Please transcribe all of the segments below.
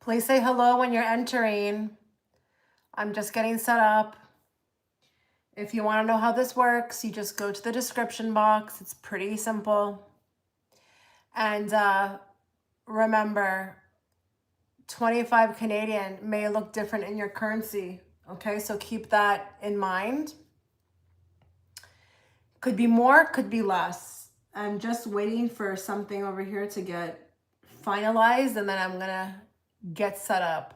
Please say hello when you're entering. I'm just getting set up. If you want to know how this works, you just go to the description box. It's pretty simple. And remember, 25 Canadian may look different in your currency. Okay, so keep that in mind. Could be more, could be less. I'm just waiting for something over here to get finalized, and then I'm gonna get set up.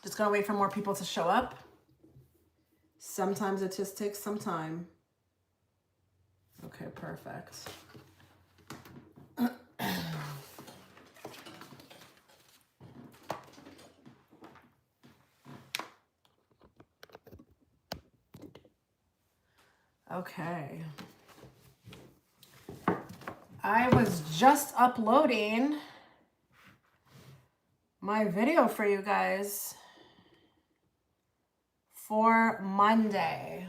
Just gonna wait for more people to show up. Sometimes it just takes some time. Okay, perfect. Okay. I was just uploading my video for you guys for Monday.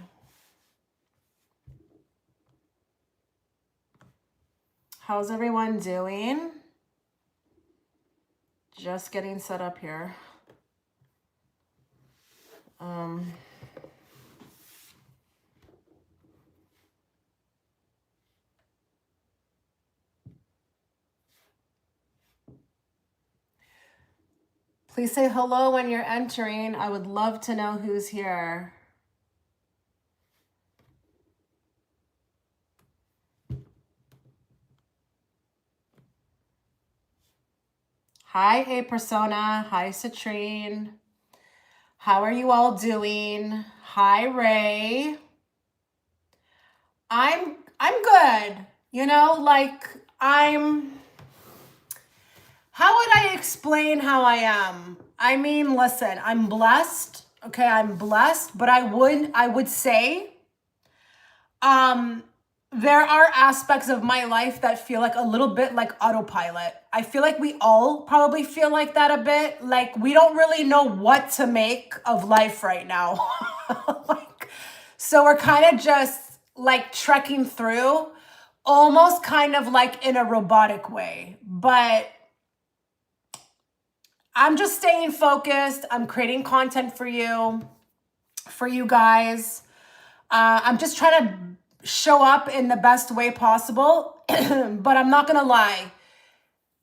How's everyone doing? Just getting set up here. Please say hello when you're entering. I would love to know who's here. Hi, Hey Persona. Hi, Citrine. How are you all doing? Hi, Ray. I'm good. You know, like how would I explain how I am? I mean, listen, I'm blessed. Okay, I'm blessed, but I would say there are aspects of my life that feel like a little bit like autopilot. I feel like we all probably feel like that a bit. Like we don't really know what to make of life right now. So we're kind of just like trekking through, almost kind of like in a robotic way. But I'm just staying focused. I'm creating content for you guys. I'm just trying to show up in the best way possible. But I'm not gonna lie,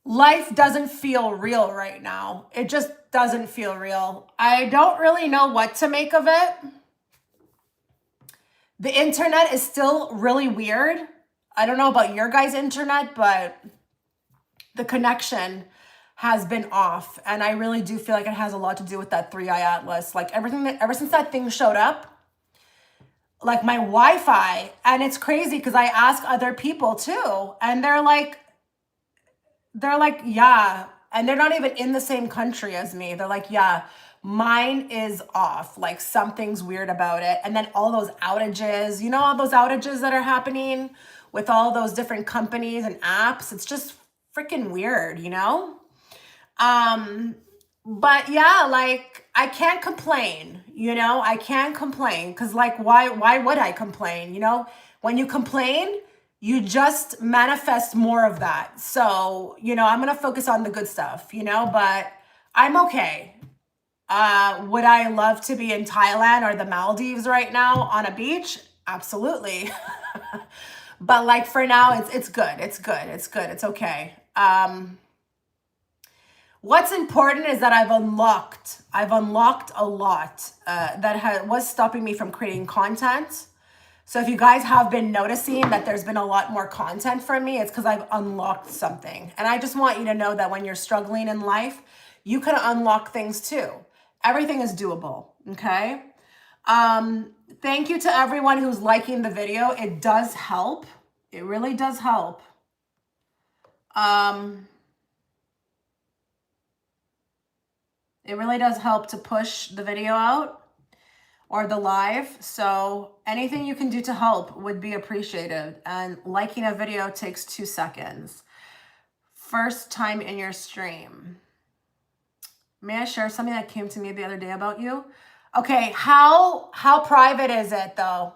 life doesn't feel real right now. It just doesn't feel real. I don't really know what to make of it. The internet is still really weird. I don't know about your guys' internet, but the connection has been off. And I really do feel like it has a lot to do with that 3i Atlas. Like ever since that thing showed up, like my Wi-Fi, and it's crazy because I ask other people too, and they're like, yeah, and they're not even in the same country as me. They're like, yeah, mine is off. Like something's weird about it. And then all those outages, you know, all those outages that are happening with all those different companies and apps. It's just freaking weird, you know? But yeah, like I can't complain, you know, I can't complain because like, why would I complain? You know, when you complain, you just manifest more of that. So, you know, I'm going to focus on the good stuff, you know, but I'm okay. Would I love to be in Thailand or the Maldives right now on a beach? Absolutely. But like for now, it's good. It's good. It's good. It's okay. What's important is that I've unlocked a lot that was stopping me from creating content. So if you guys have been noticing that there's been a lot more content from me, it's because I've unlocked something. And I just want you to know that when you're struggling in life, you can unlock things too. Everything is doable, okay? Thank you to everyone who's liking the video. It does help. It really does help. It really does help to push the video out or the live. So anything you can do to help would be appreciated. And liking a video takes 2 seconds. First time in your stream. May I share something that came to me the other day about you? Okay, how private is it though?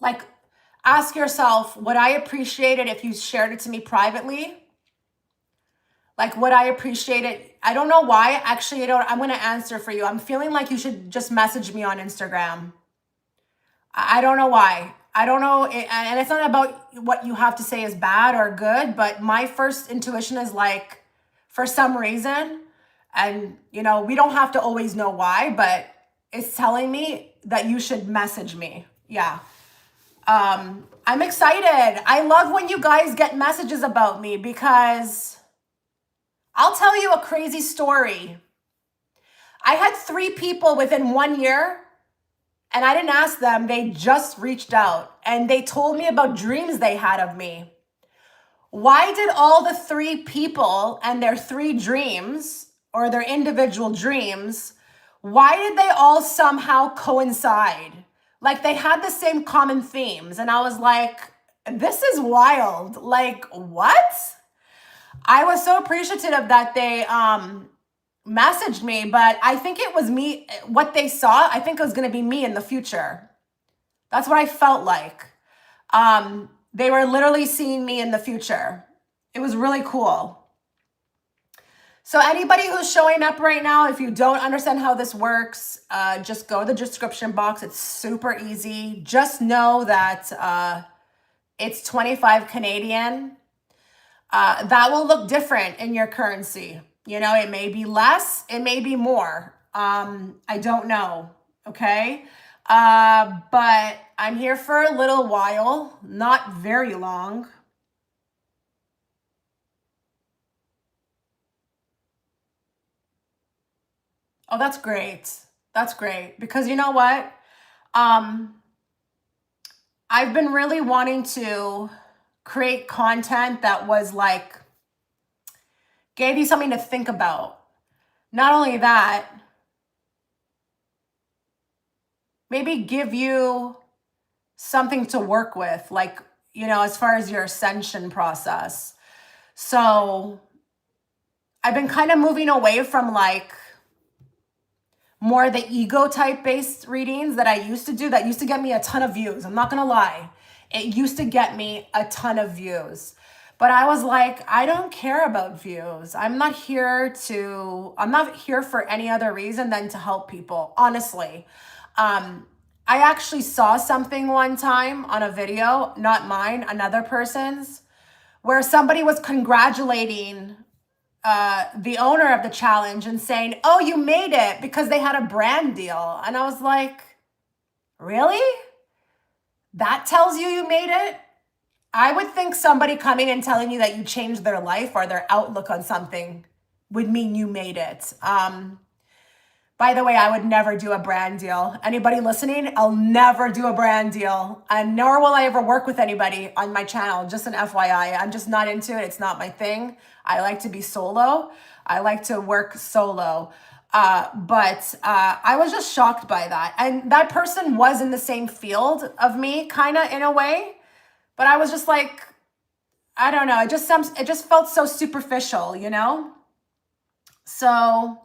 Like, ask yourself, would I appreciate it if you shared it to me privately? Like, would I appreciate it? I don't know why. Actually, I'm going to answer for you. I'm feeling like you should just message me on Instagram. I don't know why. I don't know. And it's not about what you have to say is bad or good, but my first intuition is like, for some reason, and we don't have to always know why, but it's telling me that you should message me. Yeah. I'm excited. I love when you guys get messages about me, because I'll tell you a crazy story. I had 3 people within 1 year, and I didn't ask them. They just reached out and they told me about dreams they had of me. Why did all the 3 people and their 3 dreams, or their individual dreams, why did they all somehow coincide? Like, they had the same common themes. And I was like, this is wild. Like, what? I was so appreciative that they messaged me, but I think it was me. What they saw, I think it was going to be me in the future. That's what I felt like. They were literally seeing me in the future. It was really cool. So anybody who's showing up right now, if you don't understand how this works, just go to the description box. It's super easy. Just know that it's 25 Canadian. That will look different in your currency. It may be less, it may be more. I don't know. Okay. But I'm here for a little while, not very long. Oh, that's great. That's great. Because you know what? I've been really wanting to create content that was like, gave you something to think about. Not only that, maybe give you something to work with, like, as far as your ascension process. So I've been kind of moving away from like more the ego type based readings that I used to do, that used to get me a ton of views. I'm not going to lie. It used to get me a ton of views. But I was like, I don't care about views. I'm not here for any other reason than to help people, honestly. I actually saw something one time on a video, not mine, another person's, where somebody was congratulating the owner of the challenge and saying, oh, you made it, because they had a brand deal. And I was like, really? That tells you made it? I would think somebody coming and telling you that you changed their life or their outlook on something would mean you made it. By the way, I would never do a brand deal. Anybody listening, I'll never do a brand deal, and nor will I ever work with anybody on my channel. Just an FYI, I'm just not into it. It's not my thing. I like to be solo. I like to work solo. But I was just shocked by that. And that person was in the same field of me, kind of, in a way. But I was just like, I don't know. It just felt so superficial, So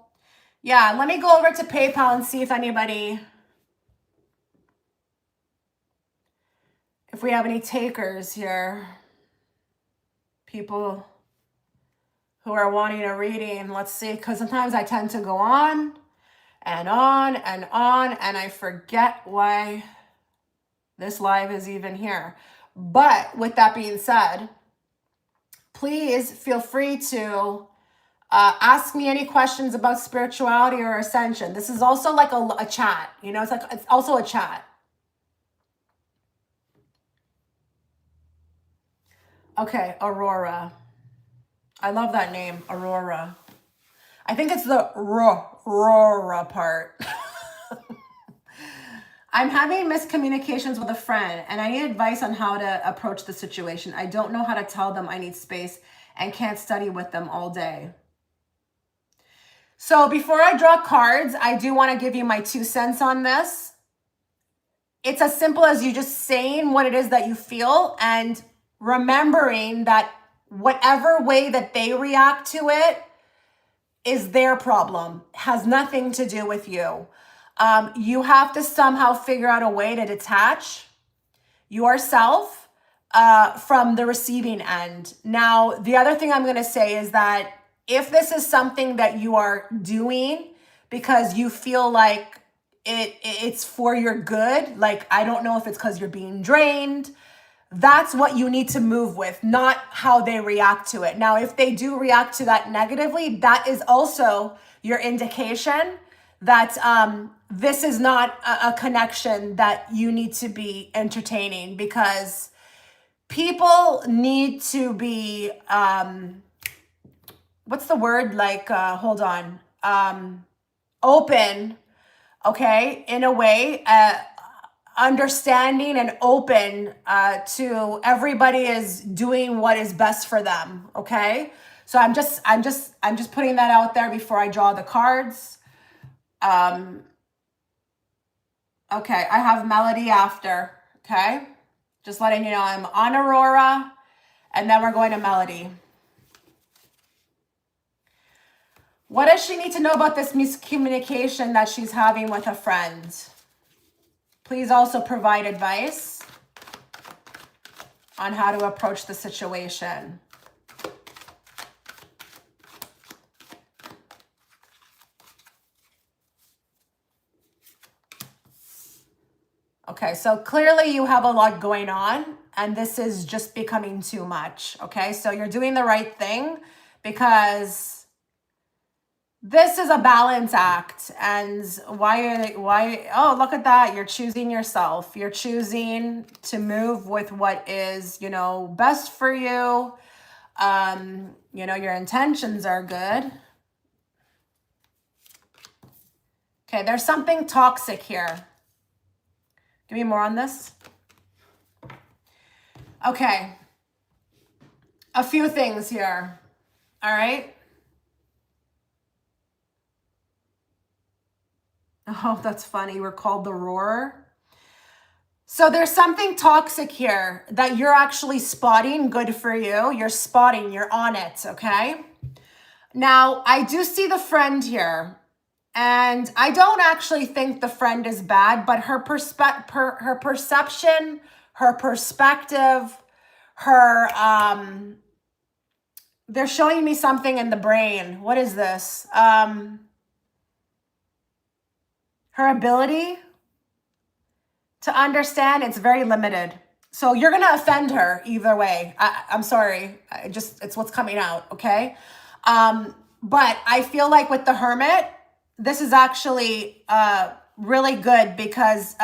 yeah, let me go over to PayPal and see if we have any takers here. People who are wanting a reading. Let's see, because sometimes I tend to go on and on and on, and I forget why this live is even here. But with that being said, please feel free to ask me any questions about spirituality or ascension. This is also like a chat, it's also a chat. Okay, Aurora. I love that name, Aurora. I think it's the Aurora part. I'm having miscommunications with a friend, and I need advice on how to approach the situation. I don't know how to tell them I need space and can't study with them all day. So before I draw cards, I do want to give you my 2 cents on this. It's as simple as you just saying what it is that you feel and remembering that whatever way that they react to it is their problem, has nothing to do with you. You have to somehow figure out a way to detach yourself from the receiving end. Now, the other thing I'm going to say is that if this is something that you are doing because you feel like it's for your good, like, I don't know if it's because you're being drained, that's what you need to move with, not how they react to it. Now, if they do react to that negatively, that is also your indication that this is not a connection that you need to be entertaining, because people need to be, what's the word? Like, hold on. Open, okay, in a way, understanding and open to everybody is doing what is best for them, okay? So I'm just putting that out there before I draw the cards. Okay, I have Melody after, okay? Just letting you know I'm on Aurora, and then we're going to Melody. What does she need to know about this miscommunication that she's having with a friend? Please also provide advice on how to approach the situation. Okay, so clearly you have a lot going on, and this is just becoming too much, okay? So you're doing the right thing, because this is a balance act. And why, oh, look at that. You're choosing yourself. You're choosing to move with what is, you know, best for you. You know, your intentions are good. Okay, there's something toxic here. Give me more on this. Okay. A few things here. All right. Oh, that's funny. We're called the roarer. So there's something toxic here that you're actually spotting. Good for you. You're spotting. You're on it. Okay. Now, I do see the friend here. And I don't actually think the friend is bad, but her perception, her perspective, they're showing me something in the brain. What is this? Her ability to understand, it's very limited. So you're going to offend her either way. I'm sorry. It's what's coming out. Okay. But I feel like with the Hermit, this is actually really good, because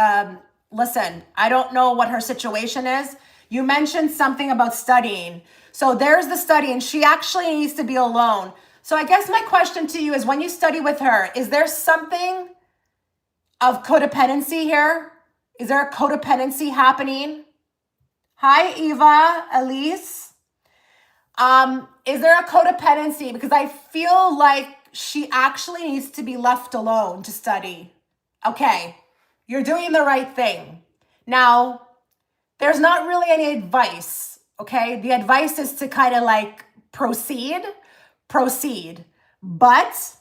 listen, I don't know what her situation is. You mentioned something about studying. So there's the study, and she actually needs to be alone. So I guess my question to you is, when you study with her, is there something of codependency here? Is there a codependency happening? Hi, Eva, Elise. Is there a codependency? Because I feel like she actually needs to be left alone to study. Okay, you're doing the right thing. Now, there's not really any advice, okay? The advice is to kind of like proceed. But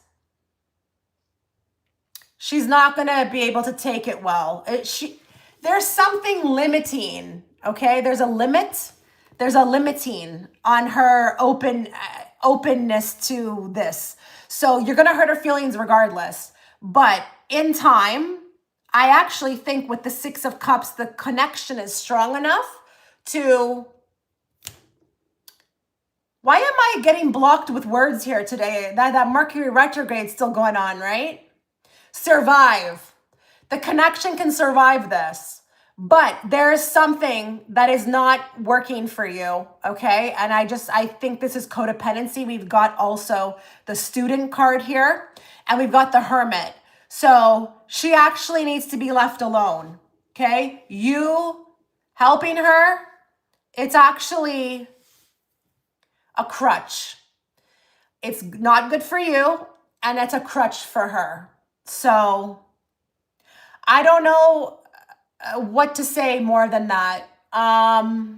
she's not going to be able to take it well. There's something limiting, okay? There's a limit. There's a limiting on her openness to this. So you're going to hurt her feelings regardless. But in time, I actually think with the Six of Cups, the connection is strong enough to... Why am I getting blocked with words here today? That Mercury retrograde is still going on, right? Survive. The connection can survive this, but there is something that is not working for you, okay? And I think this is codependency. We've got also the Student card here, and we've got the Hermit. So she actually needs to be left alone, okay? You helping her, it's actually a crutch. It's not good for you, and it's a crutch for her. So I don't know what to say more than that. I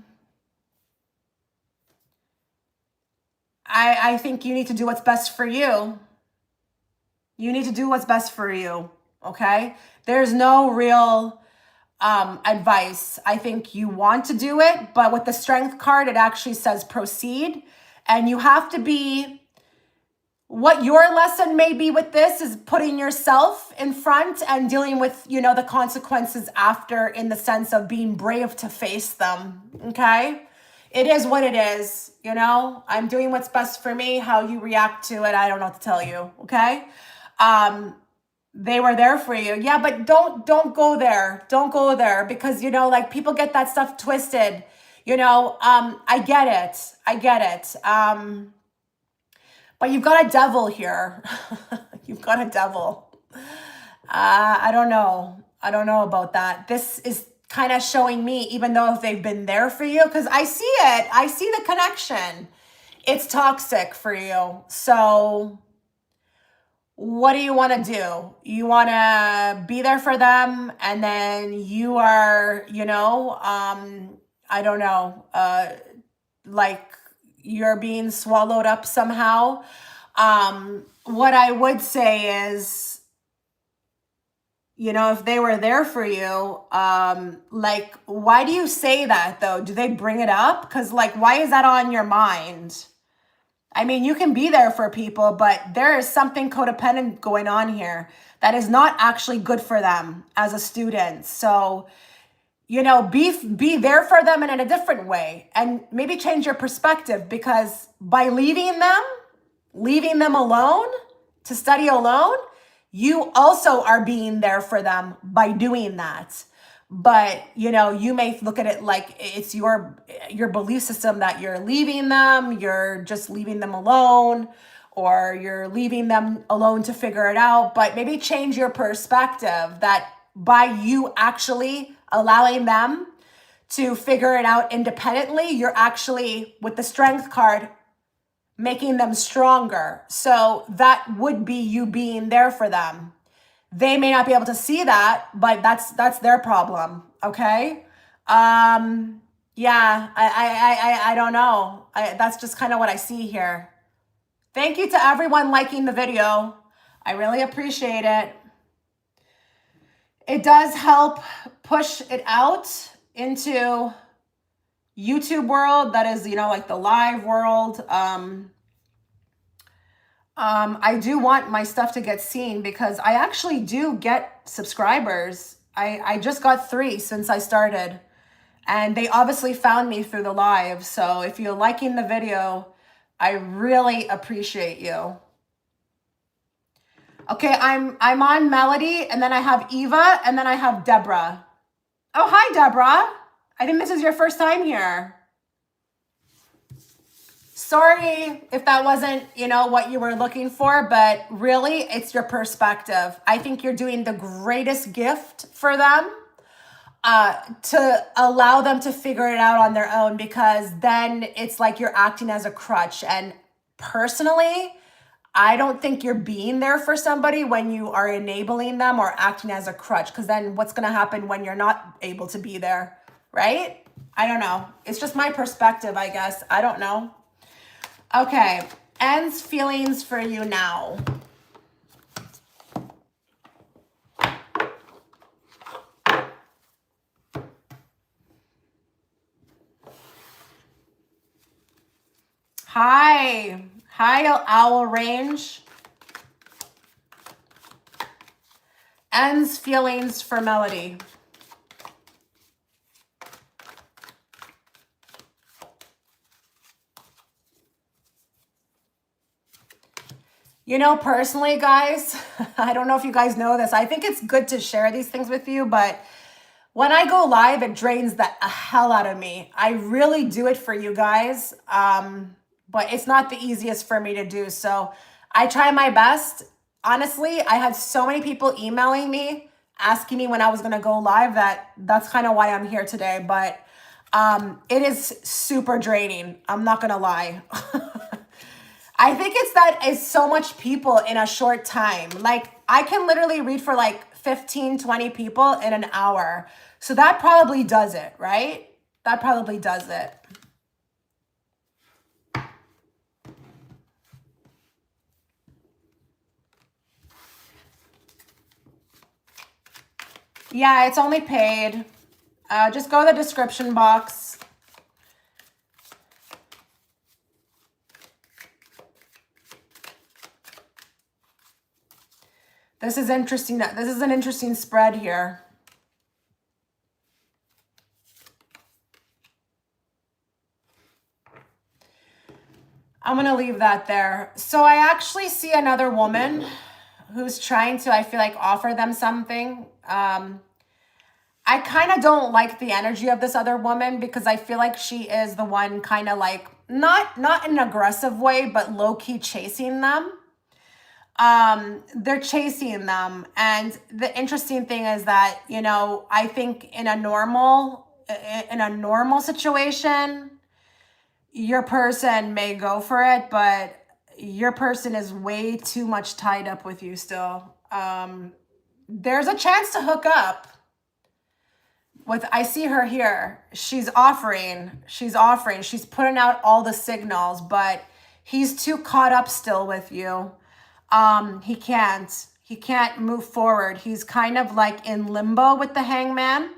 think you need to do what's best for you. You need to do what's best for you, okay? There's no real advice. I think you want to do it, but with the Strength card, it actually says proceed. And you have to be what your lesson may be with this is putting yourself in front and dealing with, you know, the consequences after, in the sense of being brave to face them. Okay. It is what it is. You know, I'm doing what's best for me. How you react to it, I don't know what to tell you. Okay. They were there for you. Yeah, but don't go there. Don't go there, because, you know, like, people get that stuff twisted. You know, I get it. I get it. But you've got a devil here. You've got a devil. I don't know. I don't know about that. This is kind of showing me, even though if they've been there for you, because I see it. I see the connection. It's toxic for you. So what do you want to do? You want to be there for them, and then you are, you know, I don't know, like, you're being swallowed up somehow. What I would say is, you know, if they were there for you, like, why do you say that though? Do they bring it up? Because, like, why is that on your mind? I mean, you can be there for people, but there is something codependent going on here that is not actually good for them as a student. So, you know, be there for them in a different way, and maybe change your perspective, because by leaving them alone to study alone, you also are being there for them by doing that. But, you know, you may look at it like it's your belief system that you're leaving them, you're just leaving them alone, or you're leaving them alone to figure it out. But maybe change your perspective, that by you actually allowing them to figure it out independently, you're actually, with the strength card, making them stronger. So that would be you being there for them. They may not be able to see that, but that's their problem. Okay. Yeah, I don't know. That's just kind of what I see here. Thank you to everyone liking the video. I really appreciate it. It does help push it out into YouTube world. That is, you know, like the live world. I do want my stuff to get seen, because I actually do get subscribers. I just got 3 since I started, and they obviously found me through the live. So if you're liking the video, I really appreciate you. Okay, I'm on Melody, and then I have Eva, and then I have Deborah. Oh, hi, Deborah. I think this is your first time here. Sorry if that wasn't, you know, what you were looking for, but really, it's your perspective. I think you're doing the greatest gift for them, to allow them to figure it out on their own, because then it's like you're acting as a crutch. And personally, I don't think you're being there for somebody when you are enabling them or acting as a crutch, because then what's going to happen when you're not able to be there, right? I don't know. It's just my perspective, I guess. I don't know. Okay, ends feelings for you now. Hi, Owl Range. Ends feelings for Melody. You know, personally, guys, I don't know if you guys know this. I think it's good to share these things with you, but when I go live, it drains the hell out of me. I really do it for you guys, but it's not the easiest for me to do. So I try my best. Honestly, I had so many people emailing me, asking me when I was going to go live, that's kind of why I'm here today. But it is super draining. I'm not going to lie. I think it's so much people in a short time. Like, I can literally read for like 15, 20 people in an hour. So that probably does it, right? That probably does it. Yeah, it's only paid. Just go to the description box. This is interesting. This is an interesting spread here. I'm going to leave that there. So I actually see another woman who's trying to, I feel like, offer them something. I kind of don't like the energy of this other woman because I feel like she is the one kind of like, not in an aggressive way, but low-key chasing them. They're chasing them. And the interesting thing is that, you know, I think in a normal situation, your person may go for it, but your person is way too much tied up with you still. There's a chance to hook up. I see her here. She's offering, she's putting out all the signals, but he's too caught up still with you. He can't move forward. He's kind of like in limbo with the hangman,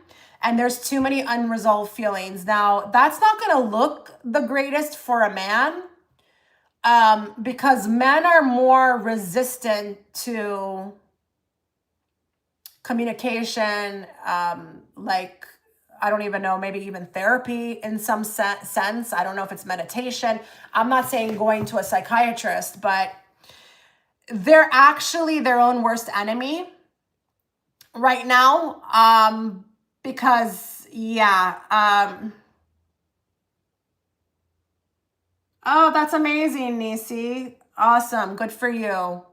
and there's too many unresolved feelings. Now, that's not going to look the greatest for a man, because men are more resistant to communication, like, I don't even know, maybe even therapy in some sense. I don't know if it's meditation. I'm not saying going to a psychiatrist, but they're actually their own worst enemy right now. Because yeah, oh, that's amazing, Nisi. Awesome. Good for you.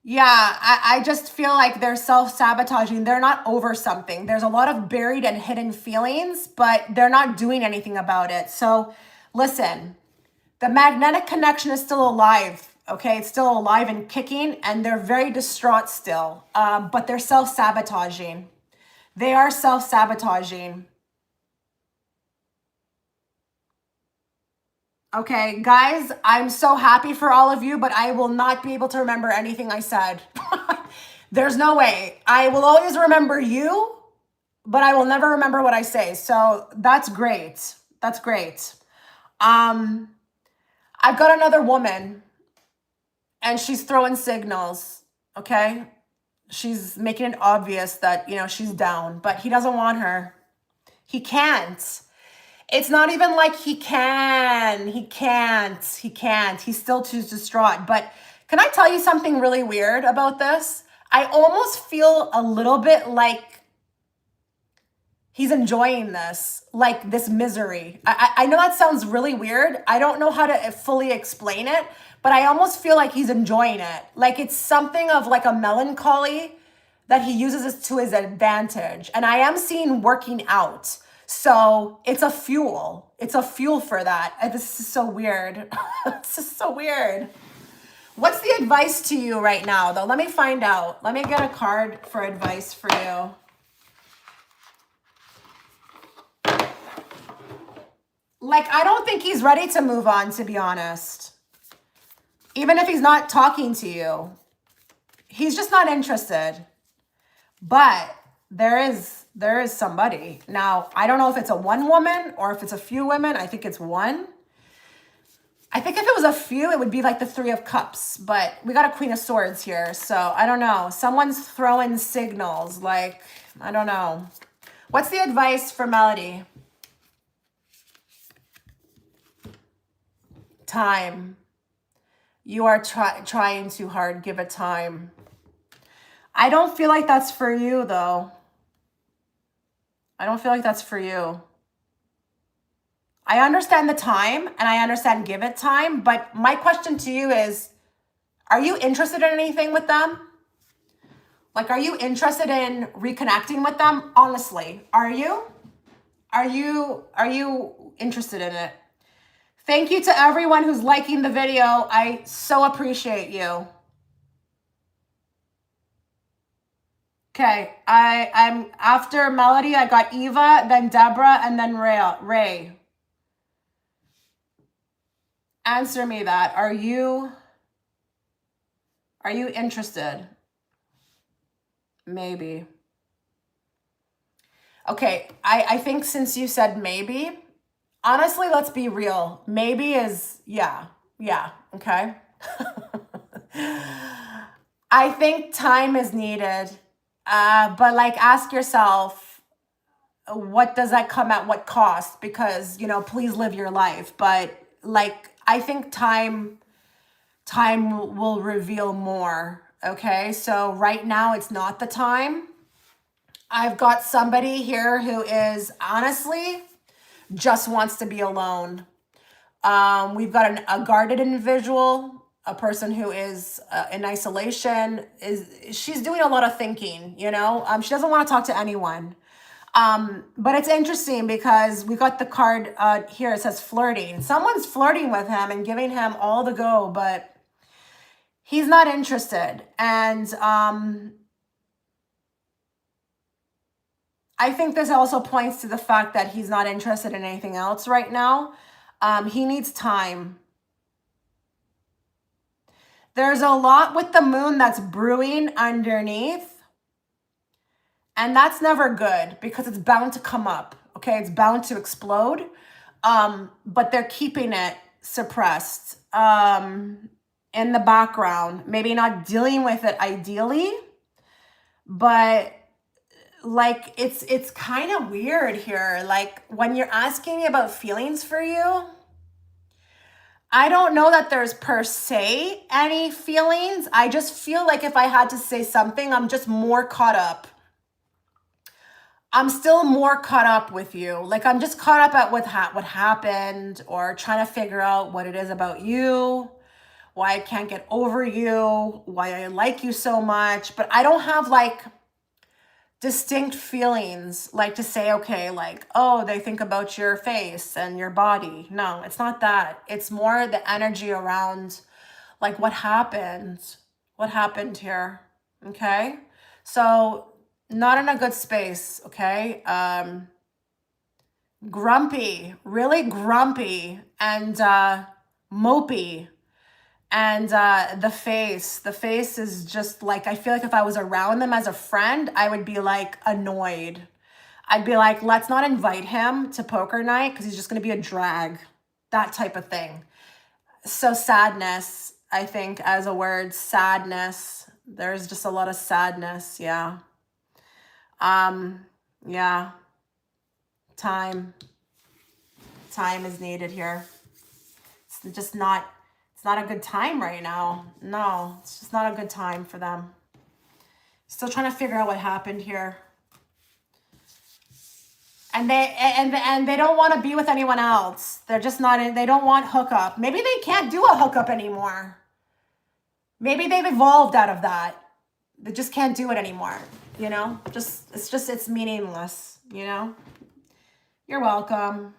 Yeah, I just feel like they're self-sabotaging. They're not over something. There's a lot of buried and hidden feelings, but they're not doing anything about it. So listen, the magnetic connection is still alive, okay? It's still alive and kicking, and they're very distraught still, but they're self-sabotaging. They are self-sabotaging. Okay, guys, I'm so happy for all of you, but I will not be able to remember anything I said. There's no way. I will always remember you, but I will never remember what I say. So that's great. That's great. I've got another woman, and she's throwing signals, okay? She's making it obvious that, you know, she's down, but he doesn't want her. He can't. It's not even like he can't. He's still too distraught. But can I tell you something really weird about this? I almost feel a little bit like he's enjoying this, like this misery. I know that sounds really weird. I don't know how to fully explain it, but I almost feel like he's enjoying it. Like it's something of like a melancholy that he uses to his advantage. And I am seeing working out. So it's a fuel. It's a fuel for that. This is so weird. This is so weird. What's the advice to you right now, though? Let me find out. Let me get a card for advice for you. Like, I don't think he's ready to move on, to be honest. Even if he's not talking to you. He's just not interested. But there is somebody. Now, I don't know if it's a one woman or if it's a few women. I think it's one. I think if it was a few, it would be like the Three of Cups. But we got a Queen of Swords here. So I don't know. Someone's throwing signals. Like, I don't know. What's the advice for Melody? Time. You are trying too hard. Give it time. I don't feel like that's for you, though. I don't feel like that's for you. I understand the time and I understand give it time, but my question to you is, are you interested in anything with them? Like, are you interested in reconnecting with them? Honestly, are you? Are you interested in it? Thank you to everyone who's liking the video. I so appreciate you. Okay, I'm after Melody, I got Eva, then Deborah, and then Ray. Answer me that. Are you interested? Maybe. Okay, I think since you said maybe, honestly, let's be real. Maybe is, yeah, okay. I think time is needed. But like, ask yourself, what does that come at what cost? Because, you know, please live your life. But like, I think time will reveal more. Okay. So right now it's not the time. I've got somebody here who is honestly just wants to be alone. We've got a guarded individual, a person who is in isolation. She's doing a lot of thinking, you know? She doesn't want to talk to anyone. But it's interesting because we got the card here. It says flirting. Someone's flirting with him and giving him all the go, but he's not interested. And I think this also points to the fact that he's not interested in anything else right now. He needs time. There's a lot with the moon that's brewing underneath. And that's never good because it's bound to come up. Okay, it's bound to explode. But they're keeping it suppressed in the background. Maybe not dealing with it ideally, but like it's kind of weird here. Like when you're asking me about feelings for you, I don't know that there's per se any feelings. I just feel like if I had to say something, I'm just more caught up. I'm still more caught up with you. Like I'm just caught up at what happened, or trying to figure out what it is about you, why I can't get over you, why I like you so much. But I don't have like distinct feelings, like to say, okay, like, oh, they think about your face and your body. No, it's not that. It's more the energy around like what happened here. Okay. So not in a good space. Okay. Grumpy, really grumpy and mopey. And the face is just like, I feel like if I was around them as a friend, I would be like annoyed. I'd be like, let's not invite him to poker night because he's just going to be a drag, that type of thing. So sadness, I think, as a word, sadness. There's just a lot of sadness. Yeah. Yeah. Time is needed here. It's just not a good time right now. No, it's just not a good time for them. Still trying to figure out what happened here. And they don't want to be with anyone else. They're just not, they don't want hookup. Maybe they can't do a hookup anymore. Maybe they've evolved out of that. They just can't do it anymore. You know, it's meaningless, you know? You're welcome.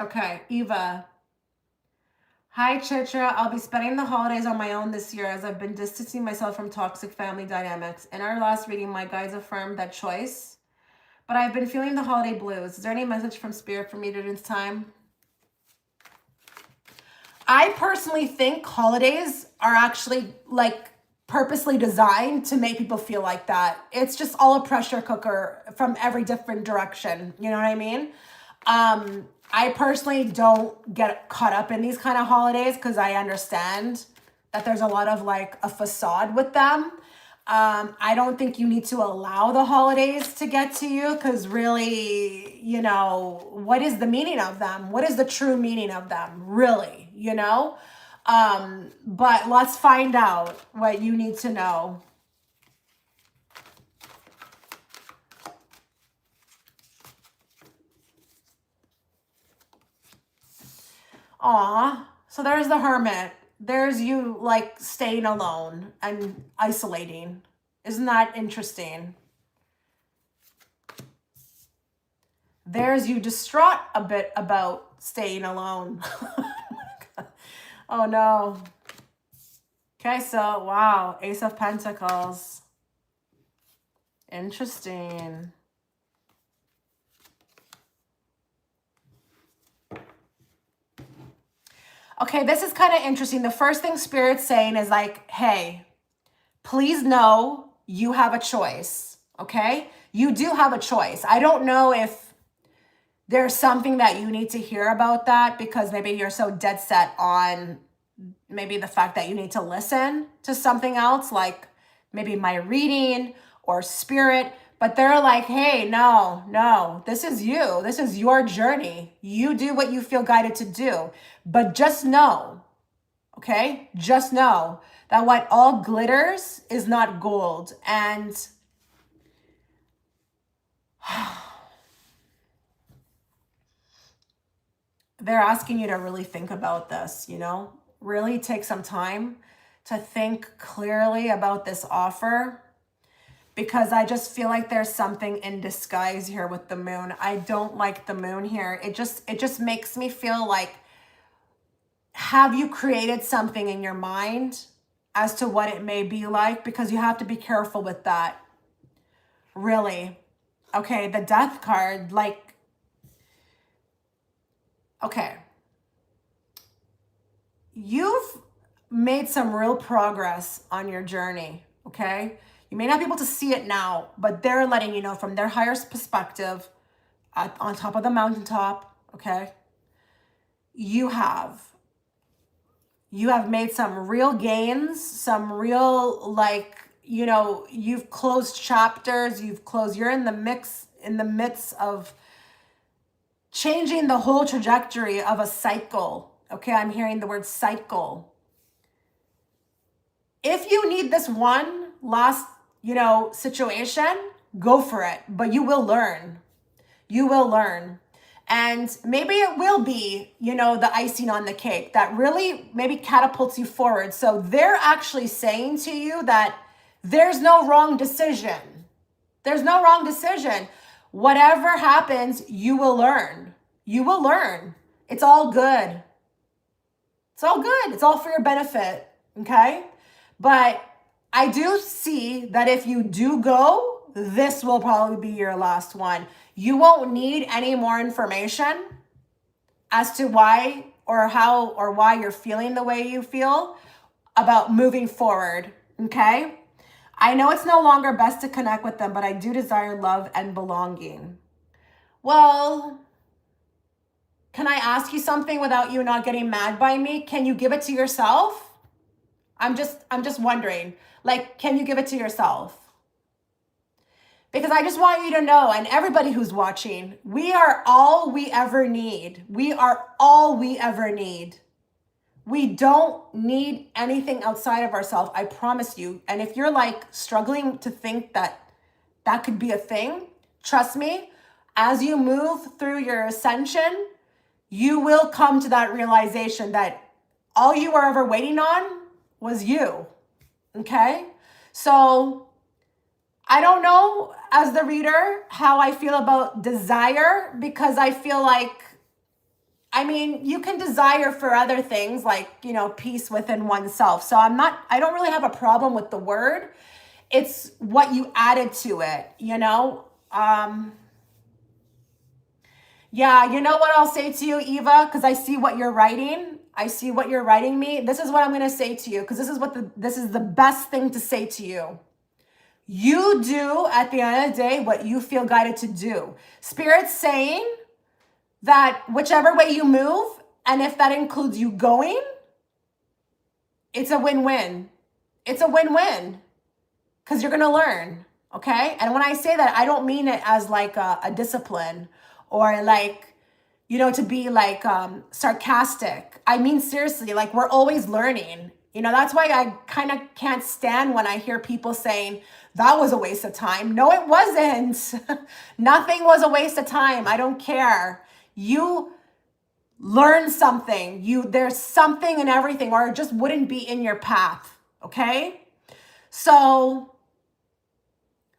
Okay, Eva. Hi, Chitra. I'll be spending the holidays on my own this year as I've been distancing myself from toxic family dynamics. In our last reading, my guides affirmed that choice, but I've been feeling the holiday blues. Is there any message from Spirit for me during this time? I personally think holidays are actually like purposely designed to make people feel like that. It's just all a pressure cooker from every different direction. You know what I mean? I personally don't get caught up in these kind of holidays because I understand that there's a lot of like a facade with them. I don't think you need to allow the holidays to get to you because really, you know, what is the meaning of them? What is the true meaning of them? Really, you know? But let's find out what you need to know. Aw, so there's the Hermit. There's you like staying alone and isolating. Isn't that interesting? There's you distraught a bit about staying alone. Oh no. Okay, so wow, Ace of Pentacles. Interesting. Okay, this is kind of interesting. The first thing Spirit's saying is like, hey, please know you have a choice, okay? You do have a choice. I don't know if there's something that you need to hear about that, because maybe you're so dead set on maybe the fact that you need to listen to something else, like maybe my reading or spirit. But they're like, hey, no, this is you. This is your journey. You do what you feel guided to do. But just know, okay? Just know that what all glitters is not gold. And they're asking you to really think about this, you know? Really take some time to think clearly about this offer, because I just feel like there's something in disguise here with the moon. I don't like the moon here. It just makes me feel like, have you created something in your mind as to what it may be like? Because you have to be careful with that. Really. Okay, the Death card, like, okay. You've made some real progress on your journey, okay? You may not be able to see it now, but they're letting you know from their highest perspective, on top of the mountaintop, okay? You have made some real gains, some real, like, you know, you've closed chapters, you're in the midst of changing the whole trajectory of a cycle. Okay, I'm hearing the word cycle. If you need this one last, you know, situation, go for it, but you will learn. You will learn. And maybe it will be, you know, the icing on the cake that really maybe catapults you forward. So they're actually saying to you that there's no wrong decision. There's no wrong decision. Whatever happens, you will learn. You will learn. It's all good. It's all good. It's all for your benefit. Okay? But I do see that if you do go, this will probably be your last one. You won't need any more information as to why or how or why you're feeling the way you feel about moving forward. Okay? I know it's no longer best to connect with them, but I do desire love and belonging. Well, can I ask you something without you not getting mad by me? Can you give it to yourself? I'm just wondering, like, can you give it to yourself? Because I just want you to know, and everybody who's watching, we are all we ever need. We are all we ever need. We don't need anything outside of ourselves, I promise you. And if you're like struggling to think that that could be a thing, trust me, as you move through your ascension, you will come to that realization that all you were ever waiting on was you, okay? So I don't know, as the reader, how I feel about desire, because I feel like, I mean, you can desire for other things like, you know, peace within oneself. So I don't really have a problem with the word. It's what you added to it, you know? Yeah, you know what I'll say to you, Eva, because I see what you're writing. I see what you're writing me. This is what I'm going to say to you, because this is the best thing to say to you. You do, at the end of the day, what you feel guided to do. Spirit's saying that whichever way you move, and if that includes you going, it's a win-win. It's a win-win, because you're going to learn, okay? And when I say that, I don't mean it as like a discipline or like, you know, to be like sarcastic. I mean, seriously, like we're always learning. You know, that's why I kind of can't stand when I hear people saying, that was a waste of time. No, it wasn't. Nothing was a waste of time. I don't care. You learn something. There's something in everything, or it just wouldn't be in your path, okay? So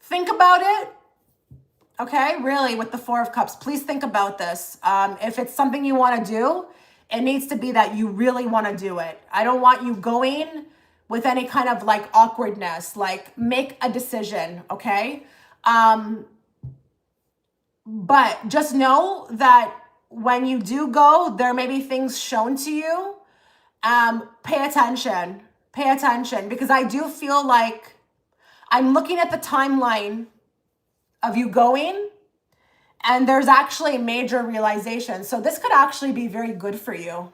think about it. Okay, really, with the Four of Cups, please think about this. If it's something you want to do, it needs to be that you really want to do it. I don't want you going with any kind of like awkwardness, like make a decision, okay? But just know that when you do go, there may be things shown to you. Pay attention, because I do feel like I'm looking at the timeline of you going, and there's actually major realization. So this could actually be very good for you.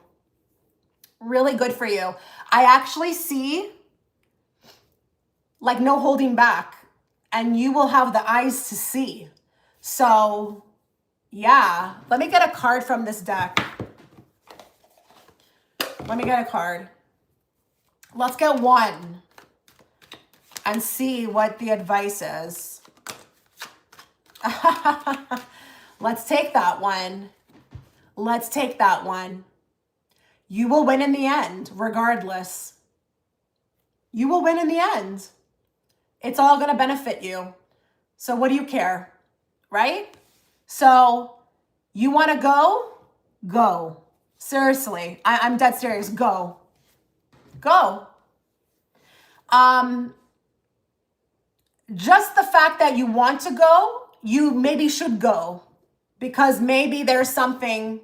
Really good for you. I actually see like no holding back, and you will have the eyes to see. So yeah, let me get a card from this deck. Let me get a card. Let's get one and see what the advice is. Let's take that one. Let's take that one. You will win in the end, regardless. You will win in the end. It's all going to benefit you. So what do you care, right? So you want to go? Go. Seriously, I'm dead serious. Go. Go. Just the fact that you want to go, you maybe should go, because maybe there's something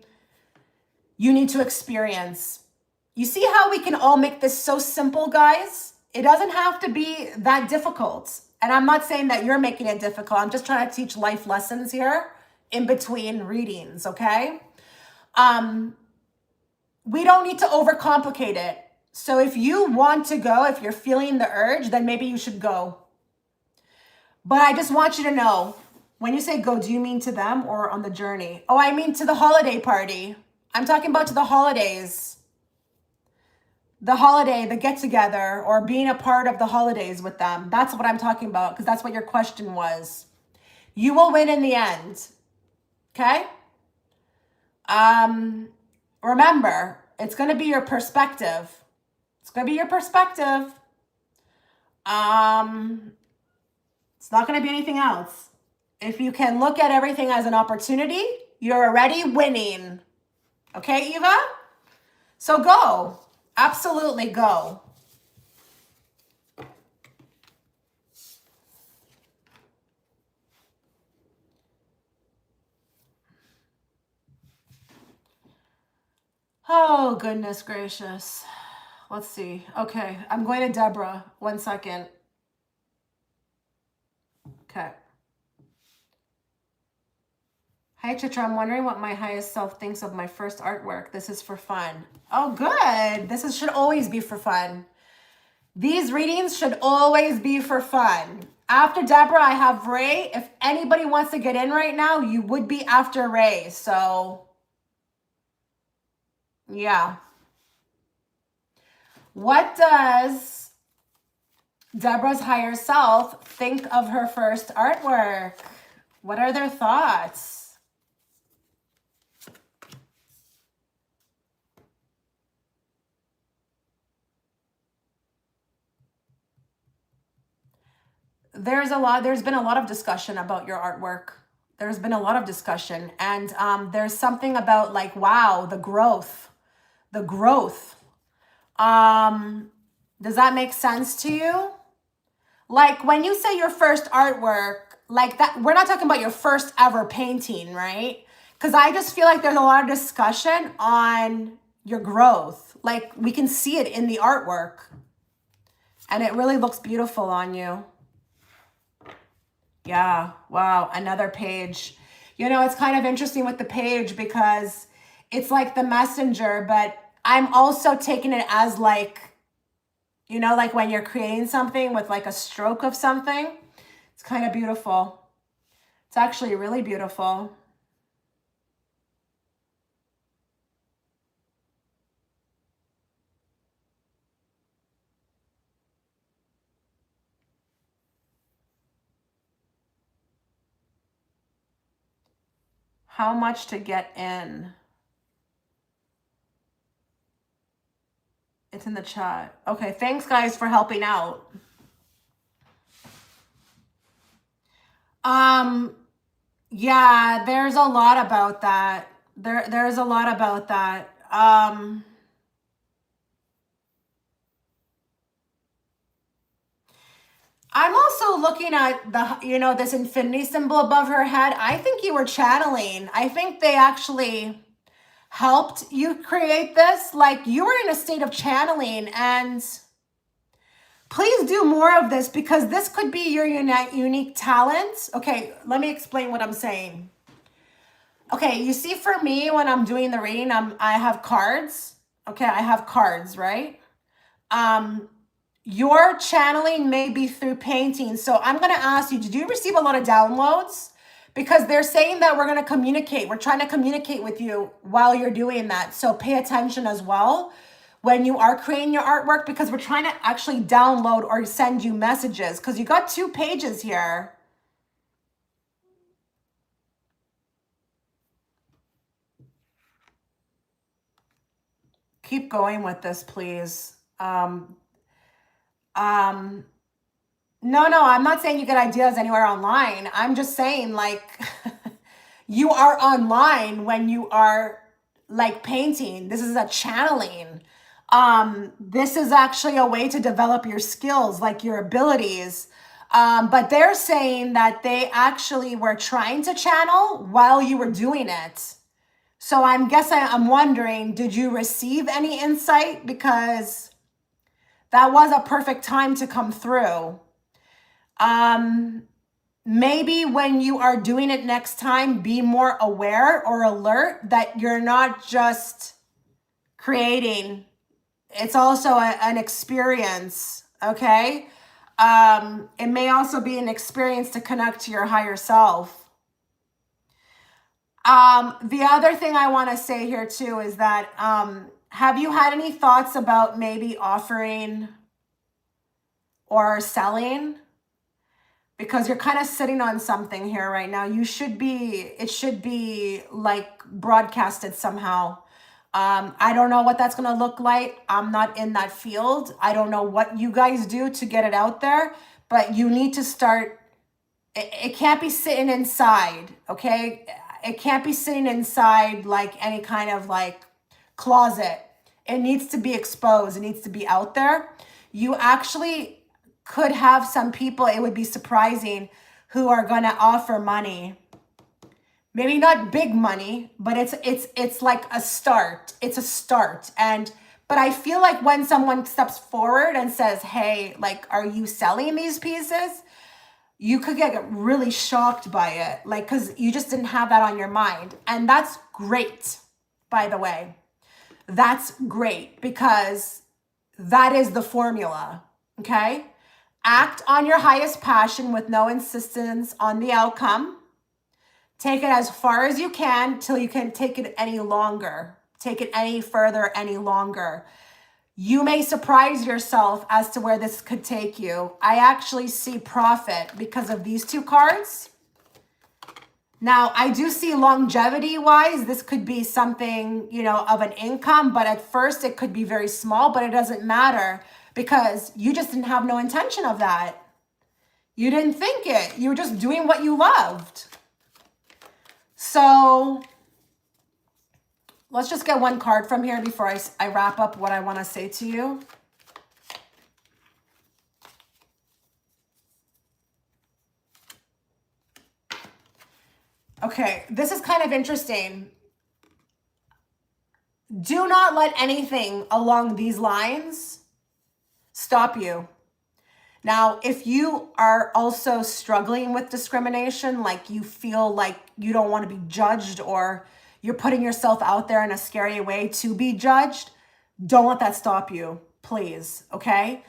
you need to experience. You see how we can all make this so simple, guys? It doesn't have to be that difficult. And I'm not saying that you're making it difficult. I'm just trying to teach life lessons here in between readings, okay? We don't need to overcomplicate it. So if you want to go, if you're feeling the urge, then maybe you should go. But I just want you to know, when you say go, do you mean to them or on the journey? Oh, I mean to the holiday party. I'm talking about to the holidays. The holiday, the get together, or being a part of the holidays with them. That's what I'm talking about, because that's what your question was. You will win in the end. Okay? Remember, it's going to be your perspective. It's going to be your perspective. It's not going to be anything else. If you can look at everything as an opportunity, you're already winning. Okay, Eva? So go. Absolutely go. Oh, goodness gracious. Let's see. Okay, I'm going to Deborah. 1 second. Okay. Hi, Chitra. I'm wondering what my highest self thinks of my first artwork. This is for fun. Oh, good. This should always be for fun. These readings should always be for fun. After Deborah, I have Ray. If anybody wants to get in right now, you would be after Ray. So, yeah. What does Deborah's higher self think of her first artwork? What are their thoughts? There's been a lot of discussion about your artwork. There's been a lot of discussion, and there's something about like, wow, the growth. Does that make sense to you? Like when you say your first artwork, like that, we're not talking about your first ever painting, right? Because I just feel like there's a lot of discussion on your growth. Like we can see it in the artwork, and it really looks beautiful on you. Yeah, wow, another page. You know, it's kind of interesting with the page because it's like the messenger, but I'm also taking it as like, you know, like when you're creating something with like a stroke of something. It's kind of beautiful. It's actually really beautiful. How much to get in? It's in the chat. Okay, thanks guys for helping out. Yeah, there's a lot about that. There's a lot about that. I'm also looking at the, you know, this infinity symbol above her head. I think you were channeling. I think they actually helped you create this. Like you were in a state of channeling, and Please do more of this because this could be your unique talent. Okay, let me explain what I'm saying. Okay, you see for me when I'm doing the reading, I have cards. Okay, I have cards, right? Your channeling may be through painting. So I'm going to ask you, did you receive a lot of downloads? Because they're saying that we're going to communicate. We're trying to communicate with you while you're doing that. So pay attention as well when you are creating your artwork, because we're trying to actually download or send you messages, because you got 2 pages here. Keep going with this, please. No, I'm not saying you get ideas anywhere online. I'm just saying, like, you are online when you are like painting. This is a channeling. This is actually a way to develop your skills, like your abilities. But they're saying that they actually were trying to channel while you were doing it. So I'm wondering, did you receive any insight? Because that was a perfect time to come through. Maybe when you are doing it next time, be more aware or alert that you're not just creating. It's also an experience, okay? It may also be an experience to connect to your higher self. The other thing I want to say here too is that, have you had any thoughts about maybe offering or selling? Because you're kind of sitting on something here right now. It should be like broadcasted somehow. I don't know what that's going to look like. I'm not in that field. I don't know what you guys do to get it out there, but you need to start. It can't be sitting inside, okay? It can't be sitting inside like any kind of like closet. It needs to be exposed. It needs to be out there. You actually could have some people, it would be surprising, who are going to offer money. Maybe not big money, but it's like a start. It's a start. But I feel like when someone steps forward and says, hey, like, are you selling these pieces? You could get really shocked by it, like, because you just didn't have that on your mind. And that's great, by the way. That's great, because that is the formula, okay? Act on your highest passion with no insistence on the outcome. Take it as far as you can till you can take it any longer. Take it any further, any longer. You may surprise yourself as to where this could take you. I actually see profit because of these 2 cards. Now, I do see longevity-wise, this could be something, of an income, but at first it could be very small, but it doesn't matter because you just didn't have no intention of that. You didn't think it. You were just doing what you loved. So let's just get 1 card from here before I wrap up what I want to say to you. Okay, this is kind of interesting. Do not let anything along these lines stop you. Now, if you are also struggling with discrimination, like you feel like you don't want to be judged or you're putting yourself out there in a scary way to be judged, don't let that stop you, please, okay?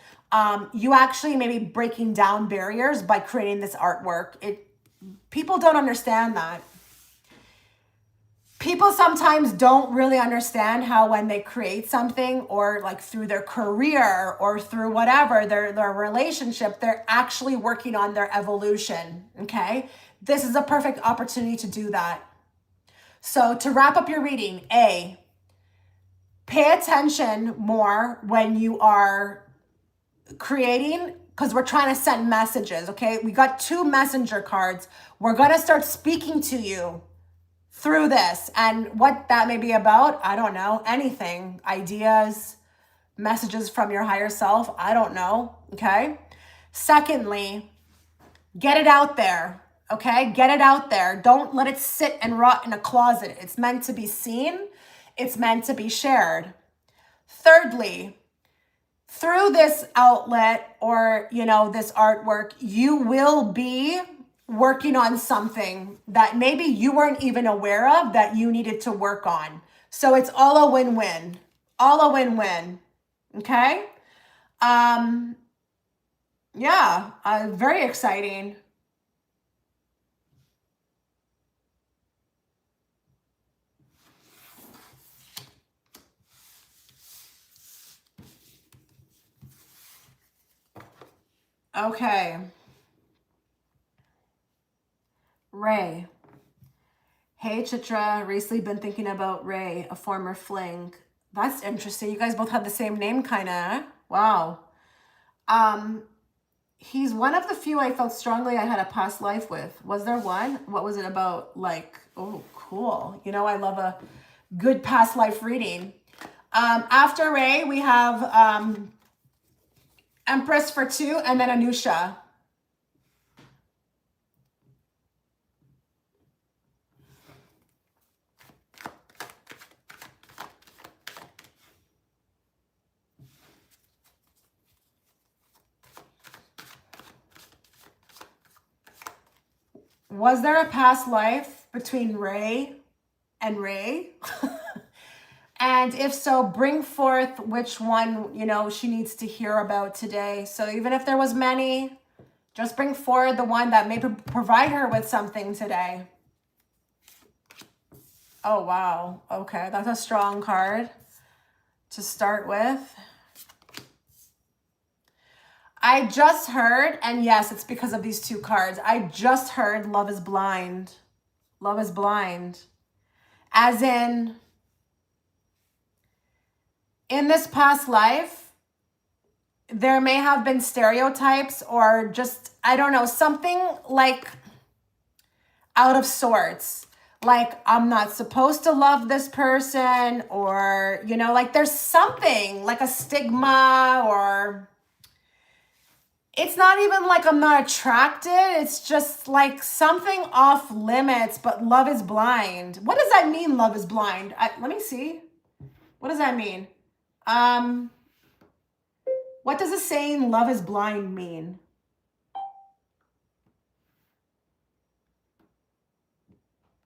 You actually may be breaking down barriers by creating this artwork. People don't understand that. People sometimes don't really understand how when they create something or like through their career or through whatever, their relationship, they're actually working on their evolution, okay? This is a perfect opportunity to do that. So to wrap up your reading, A, pay attention more when you are creating, because we're trying to send messages, okay? We got 2 messenger cards. We're going to start speaking to you through this, and what that may be about, I don't know. Anything, ideas, messages from your higher self, I don't know, okay? Secondly, get it out there, okay? Get it out there. Don't let it sit and rot in a closet. It's meant to be seen. It's meant to be shared. Thirdly, through this outlet or, you know, this artwork, you will be working on something that maybe you weren't even aware of that you needed to work on. So it's all a win-win, all a win-win. Okay. Yeah, very exciting. Okay. Ray. Hey, Chitra. Recently been thinking about Ray, a former fling. That's interesting. You guys both have the same name, kind of. Wow. He's one of the few I felt strongly I had a past life with. Was there one? What was it about? Like, oh, cool. You know, I love a good past life reading. After Ray, we have Empress for 2 and then Anusha. Was there a past life between Ray and Ray? And if so, bring forth which one, you know, she needs to hear about today. So even if there was many, just bring forward the one that may provide her with something today. Oh, wow. Okay, that's a strong card to start with. I just heard, and yes, it's because of these 2 cards. I just heard love is blind. Love is blind. As in this past life, there may have been stereotypes or just, I don't know, something like out of sorts. Like, I'm not supposed to love this person, or, you know, like there's something like a stigma, or it's not even like I'm not attracted. It's just like something off limits, but love is blind. What does that mean, love is blind? Let me see. What does that mean? What does the saying love is blind mean?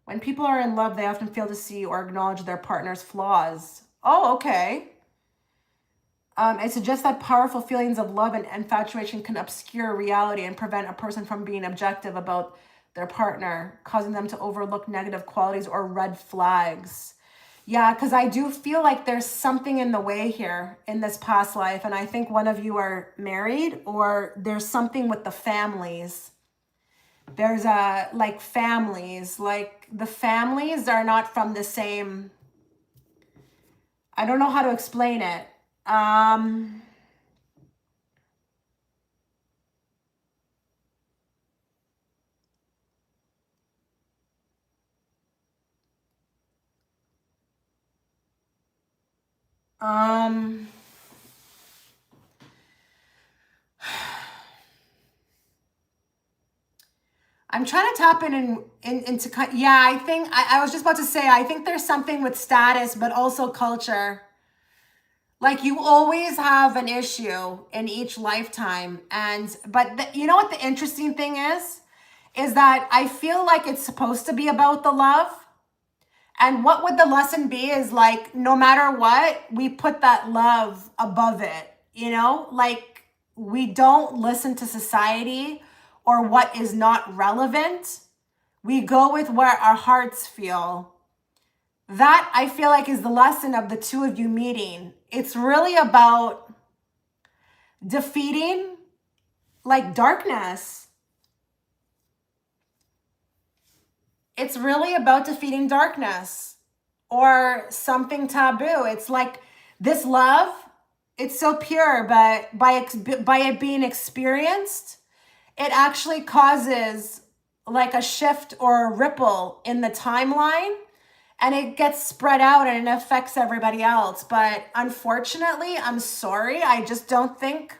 When people are in love, they often fail to see or acknowledge their partner's flaws. Oh, okay. It suggests that powerful feelings of love and infatuation can obscure reality and prevent a person from being objective about their partner, causing them to overlook negative qualities or red flags. Yeah, because I do feel like there's something in the way here in this past life. And I think one of you are married, or there's something with the families. There's like families, like the families are not from the same. I don't know how to explain it. I'm trying to tap into, yeah, I think, I was just about to say, I think there's something with status, but also culture. Like, you always have an issue in each lifetime. But you know what the interesting thing is that I feel like it's supposed to be about the love. And what would the lesson be is like, no matter what, we put that love above it, you know? Like, we don't listen to society or what is not relevant. We go with where our hearts feel. That, I feel like, is the lesson of the 2 of you meeting. It's really about defeating, like, darkness. It's really about defeating darkness or something taboo. It's like this love, it's so pure, but by it being experienced, it actually causes like a shift or a ripple in the timeline, and it gets spread out and it affects everybody else. But unfortunately, I'm sorry, I just don't think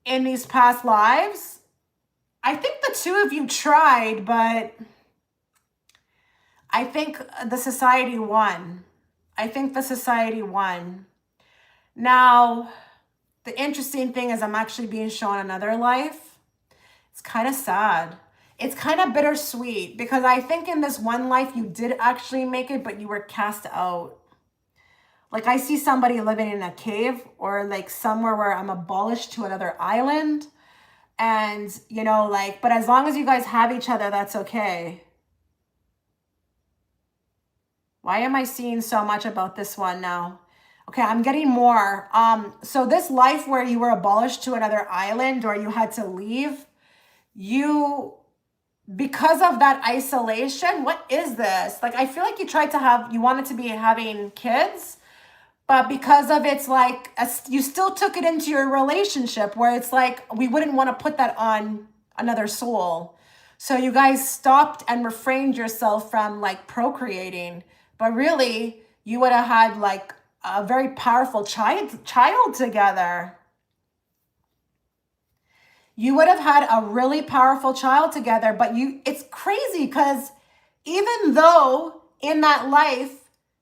in these past lives, I think the 2 of you tried, but I think the society won. I think the society won. Now, The interesting thing is I'm actually being shown another life. It's kind of sad. It's kind of bittersweet because I think in this one life you did actually make it, but you were cast out. Like I see somebody living in a cave or like somewhere where I'm abolished to another island. And, you know, like, but as long as you guys have each other, that's okay. Why am I seeing so much about this one now? Okay, I'm getting more. So this life where you were abolished to another island or you had to leave, because of that isolation, what is this? Like, I feel like you wanted to be having kids, but because of it's like, you still took it into your relationship where it's like, we wouldn't want to put that on another soul. So you guys stopped and refrained yourself from like procreating, but really you would have had like a very powerful child together. You would have had a really powerful child together, but it's crazy because even though in that life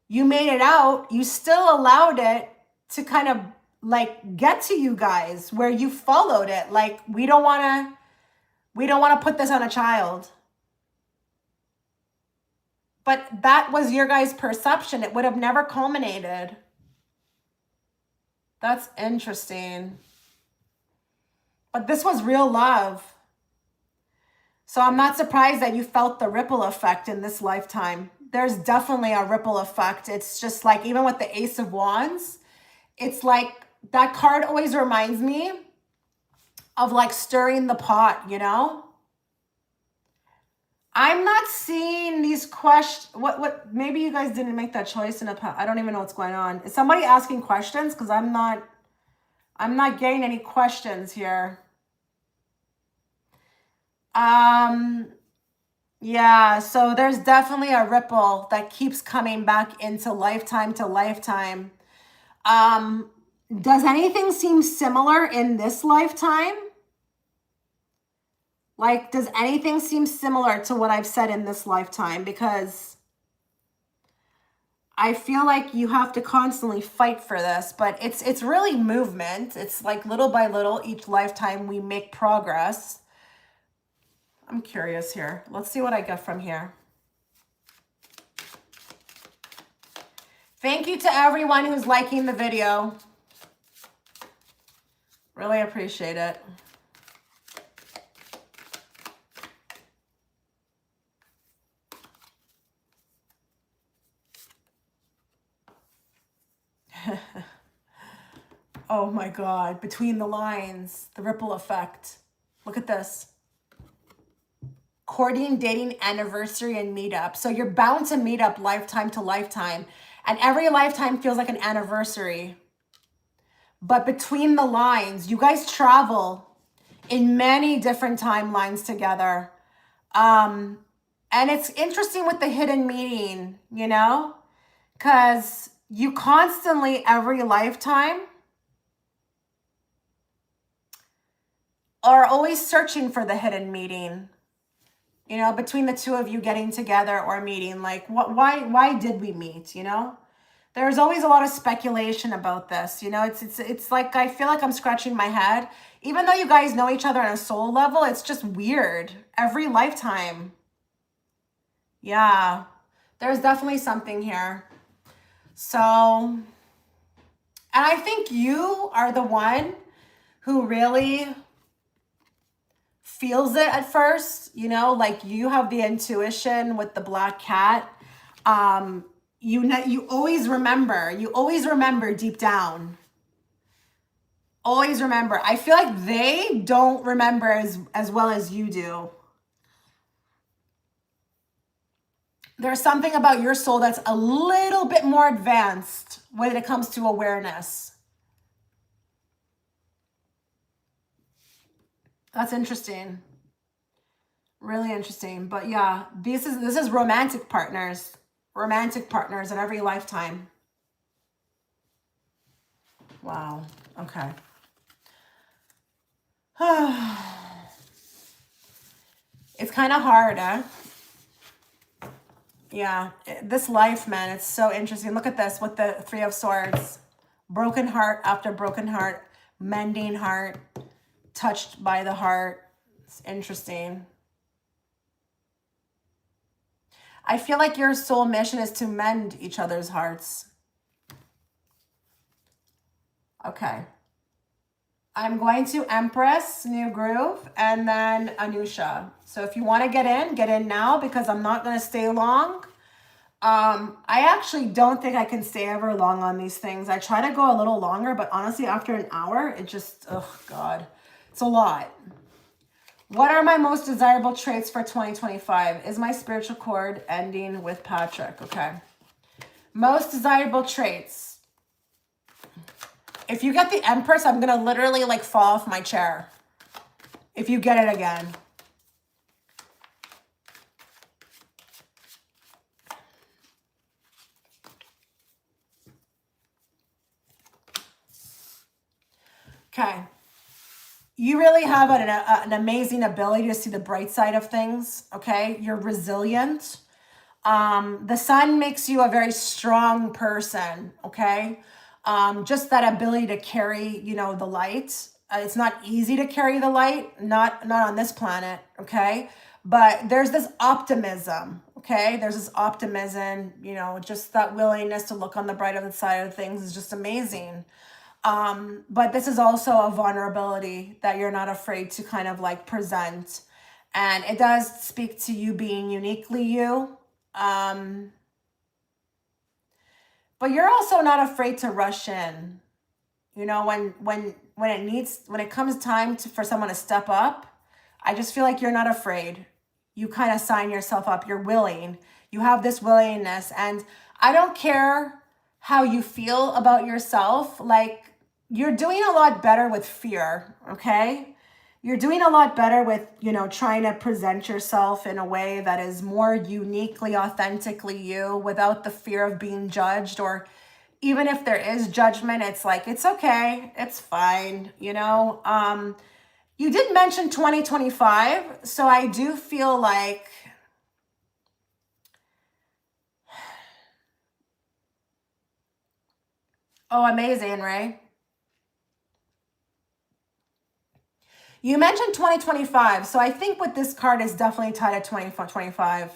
you made it out, you still allowed it to kind of like get to you guys where you followed it. Like, we don't want to put this on a child. But that was your guys' perception. It would have never culminated. That's interesting. But this was real love. So I'm not surprised that you felt the ripple effect in this lifetime. There's definitely a ripple effect. It's just like, even with the Ace of Wands, it's like that card always reminds me of like stirring the pot, you know? I'm not seeing these questions. What, maybe you guys didn't make that choice in a past. I don't even know what's going on. Is somebody asking questions? Because I'm not getting any questions here. Yeah, so there's definitely a ripple that keeps coming back into lifetime to lifetime. Does anything seem similar in this lifetime? Like, does anything seem similar to what I've said in this lifetime? Because I feel like you have to constantly fight for this, but it's really movement. It's like little by little, each lifetime we make progress. I'm curious here. Let's see what I get from here. Thank you to everyone who's liking the video. Really appreciate it. Oh my God, between the lines, the ripple effect. Look at this. Courting, dating, anniversary, and meetup. So you're bound to meet up lifetime to lifetime. And every lifetime feels like an anniversary. But between the lines, you guys travel in many different timelines together. And it's interesting with the hidden meeting, you know? Because you constantly, every lifetime, are always searching for the hidden meeting. You know, between the two of you getting together or meeting, like, why did we meet, you know? There's always a lot of speculation about this, you know? It's like, I feel like I'm scratching my head. Even though you guys know each other on a soul level, it's just weird. Every lifetime. Yeah, there's definitely something here. So, and I think you are the one who really feels it at first, you know, like you have the intuition with the black cat. You always remember deep down. Always remember. I feel like they don't remember as well as you do. There's something about your soul that's a little bit more advanced when it comes to awareness. That's interesting. Really interesting. But yeah, this is romantic partners. Romantic partners in every lifetime. Wow. Okay. It's kind of hard, huh? Yeah. This life, man, it's so interesting. Look at this with the Three of Swords. Broken heart after broken heart. Mending heart, touched by the heart. It's interesting. I feel like your soul mission is to mend each other's hearts. Okay. I'm going to Empress, New Groove, and then Anusha. So if you want to get in now because I'm not going to stay long. I actually don't think I can stay ever long on these things. I try to go a little longer, but honestly, after an hour, it just, oh God, it's a lot. What are my most desirable traits for 2025? Is my spiritual cord ending with Patrick? Okay. Most desirable traits. If you get the Empress, I'm going to literally like fall off my chair. If you get it again. Okay. You really have an amazing ability to see the bright side of things. Okay. You're resilient. The sun makes you a very strong person. Okay. Just that ability to carry, you know, the light. It's not easy to carry the light, not on this planet, okay? But there's this optimism, okay? There's this optimism, you know, just that willingness to look on the brighter side of things is just amazing. But this is also a vulnerability that you're not afraid to kind of like present. And it does speak to you being uniquely you. But you're also not afraid to rush in. You know, when it comes time for someone to step up, I just feel like you're not afraid. You kind of sign yourself up. You're willing. You have this willingness. And I don't care how you feel about yourself. Like, you're doing a lot better with fear, okay? You're doing a lot better with, you know, trying to present yourself in a way that is more uniquely, authentically you without the fear of being judged, or even if there is judgment, it's like, it's okay. It's fine. You know, you did mention 2025. So I do feel like, oh, amazing, right? You mentioned 2025. So I think with this card is definitely tied at 2025.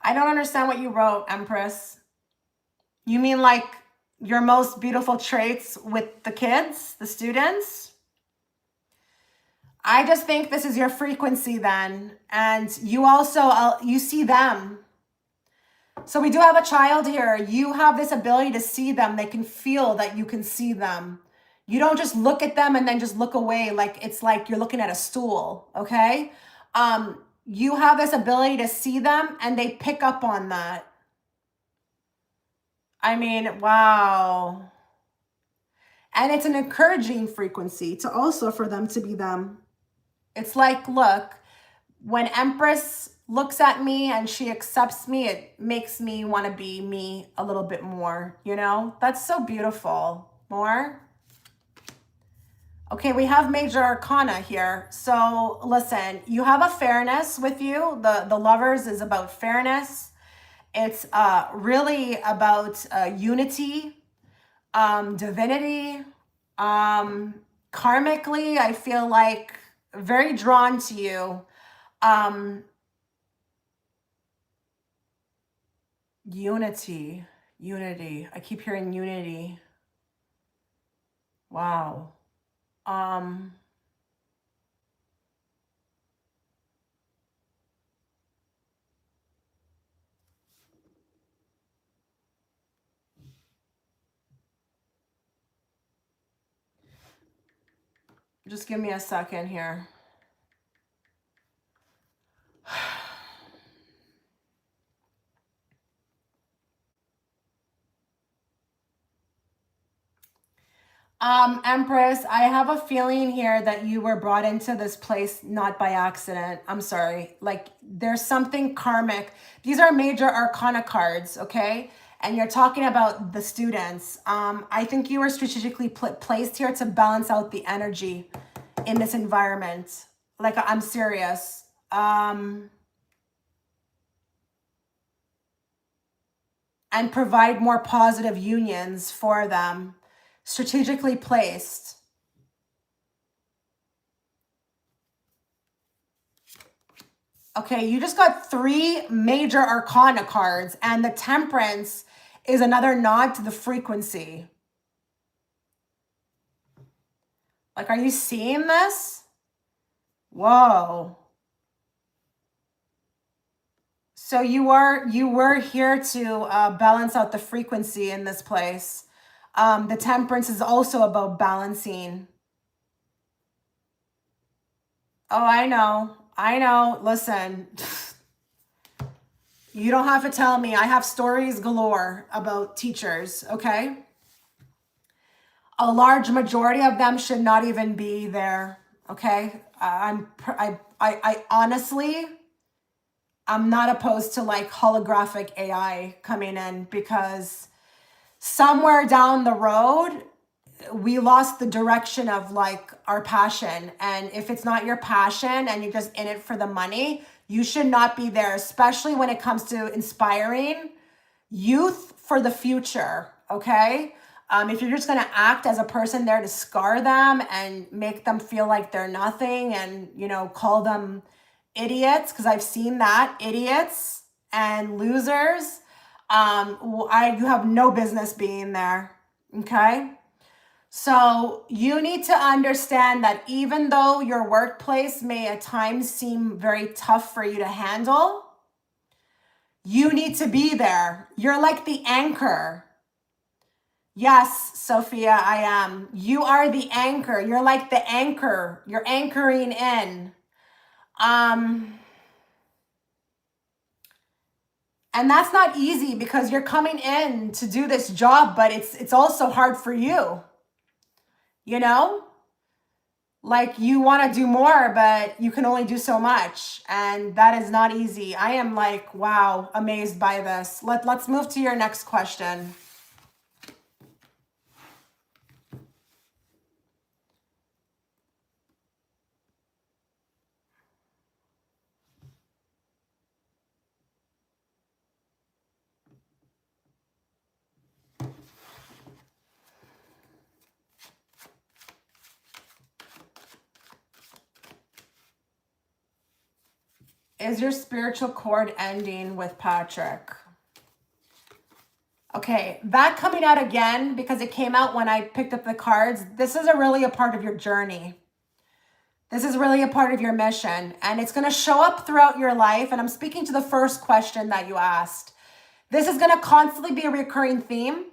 I don't understand what you wrote, Empress. You mean like your most beautiful traits with the kids, the students? I just think this is your frequency then. And you also, you see them. So we do have a child here. You have this ability to see them. They can feel that you can see them. You don't just look at them and then just look away like it's like you're looking at a stool, okay? You have this ability to see them and they pick up on that. I mean, wow. And it's an encouraging frequency to also for them to be them. It's like, look, when Empress looks at me and she accepts me, it makes me want to be me a little bit more, you know? That's so beautiful. More? Okay, we have major arcana here. So listen, you have a fairness with you. The lovers is about fairness. It's really about unity, divinity. Karmically, I feel like very drawn to you. Unity. I keep hearing unity. Wow. Just give me a second here. Empress, I have a feeling here that you were brought into this place not by accident. I'm sorry. Like, there's something karmic. These are major arcana cards, okay? And you're talking about the students. I think you were strategically placed here to balance out the energy in this environment. Like, I'm serious. and provide more positive unions for them, strategically placed. Okay, you just got 3 major arcana cards, and the Temperance is another nod to the frequency. Like, are you seeing this? Whoa. So you were here to balance out the frequency in this place. The Temperance is also about balancing. Oh, I know. I know. Listen, you don't have to tell me. I have stories galore about teachers, okay? A large majority of them should not even be there, okay? I honestly, I'm not opposed to like holographic AI coming in, because somewhere down the road, we lost the direction of like our passion. And if it's not your passion and you're just in it for the money, you should not be there, especially when it comes to inspiring youth for the future, okay? If you're just gonna act as a person there to scar them and make them feel like they're nothing and, you know, call them idiots, because I've seen that, idiots and losers, you have no business being there, okay? So you need to understand that even though your workplace may at times seem very tough for you to handle, you need to be there. You're like the anchor. Yes, Sophia, I am. You are the anchor. You're like the anchor. You're anchoring in. And that's not easy, because you're coming in to do this job, but it's also hard for you. You know? Like, you want to do more, but you can only do so much. And that is not easy. I am like, wow, amazed by this. Let's move to your next question. Is your spiritual cord ending with Patrick? Okay, that coming out again, because it came out when I picked up the cards. This is really a part of your journey. This is really a part of your mission, and it's going to show up throughout your life. And I'm speaking to the first question that you asked. This is going to constantly be a recurring theme.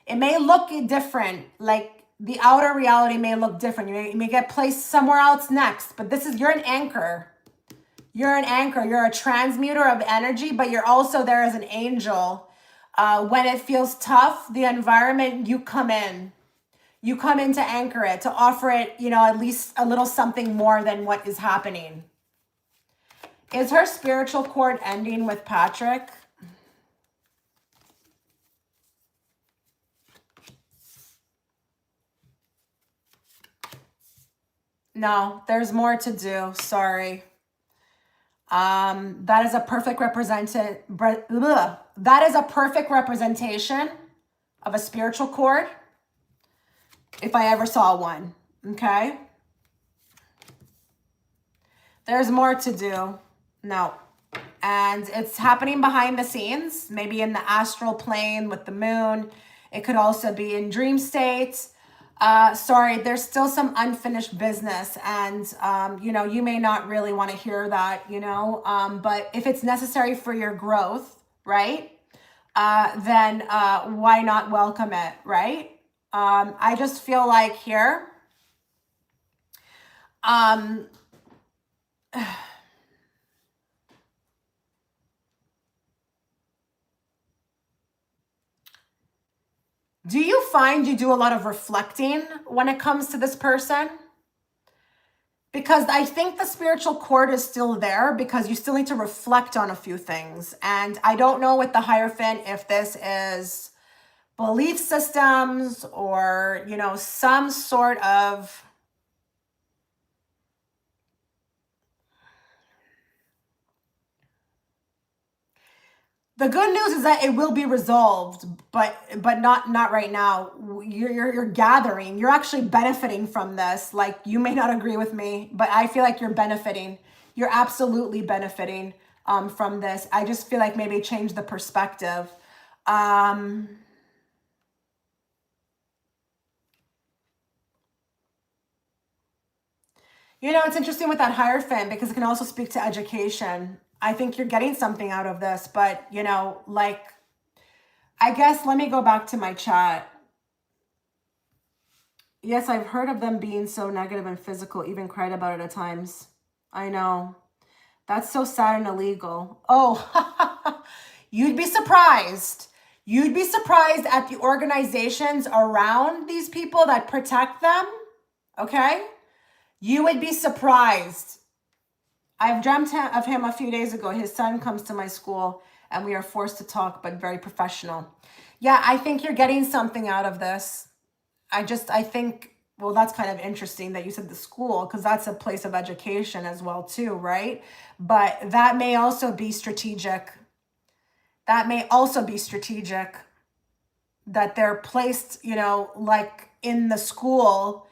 It may look different, like the outer reality may look different. You may get placed somewhere else next, but you're an anchor. You're an anchor. You're a transmuter of energy, but you're also there as an angel. When it feels tough, the environment, you come in. You come in to anchor it, to offer it, you know, at least a little something more than what is happening. Is her spiritual cord ending with Patrick? No, there's more to do. Sorry. That is a perfect representation of a spiritual cord, if I ever saw one. Okay. There's more to do. No. And it's happening behind the scenes, maybe in the astral plane with the moon. It could also be in dream states. Sorry, there's still some unfinished business, and you know, you may not really want to hear that, you know, but if it's necessary for your growth, right, then why not welcome it, right? I just feel like here, do you find you do a lot of reflecting when it comes to this person? Because I think the spiritual cord is still there, because you still need to reflect on a few things. And I don't know with the Hierophant if this is belief systems or, you know, some sort of The good news is that it will be resolved, but not right now. You're gathering. You're actually benefiting from this. Like, you may not agree with me, but I feel like you're benefiting. You're absolutely benefiting from this. I just feel like maybe change the perspective. You know, it's interesting with that Hierophant because it can also speak to education. I think you're getting something out of this, but you know, like, I guess let me go back to my chat. Yes, I've heard of them being so negative and physical, even cried about it at times. I know. That's so sad and illegal. Oh, you'd be surprised. You'd be surprised at the organizations around these people that protect them. Okay? You would be surprised. I've dreamt of him a few days ago. His son comes to my school and we are forced to talk, but very professional. Yeah, I think you're getting something out of this. I think, well, that's kind of interesting that you said the school, because that's a place of education as well too, right? But that may also be strategic. That may also be strategic that they're placed, you know, like in the school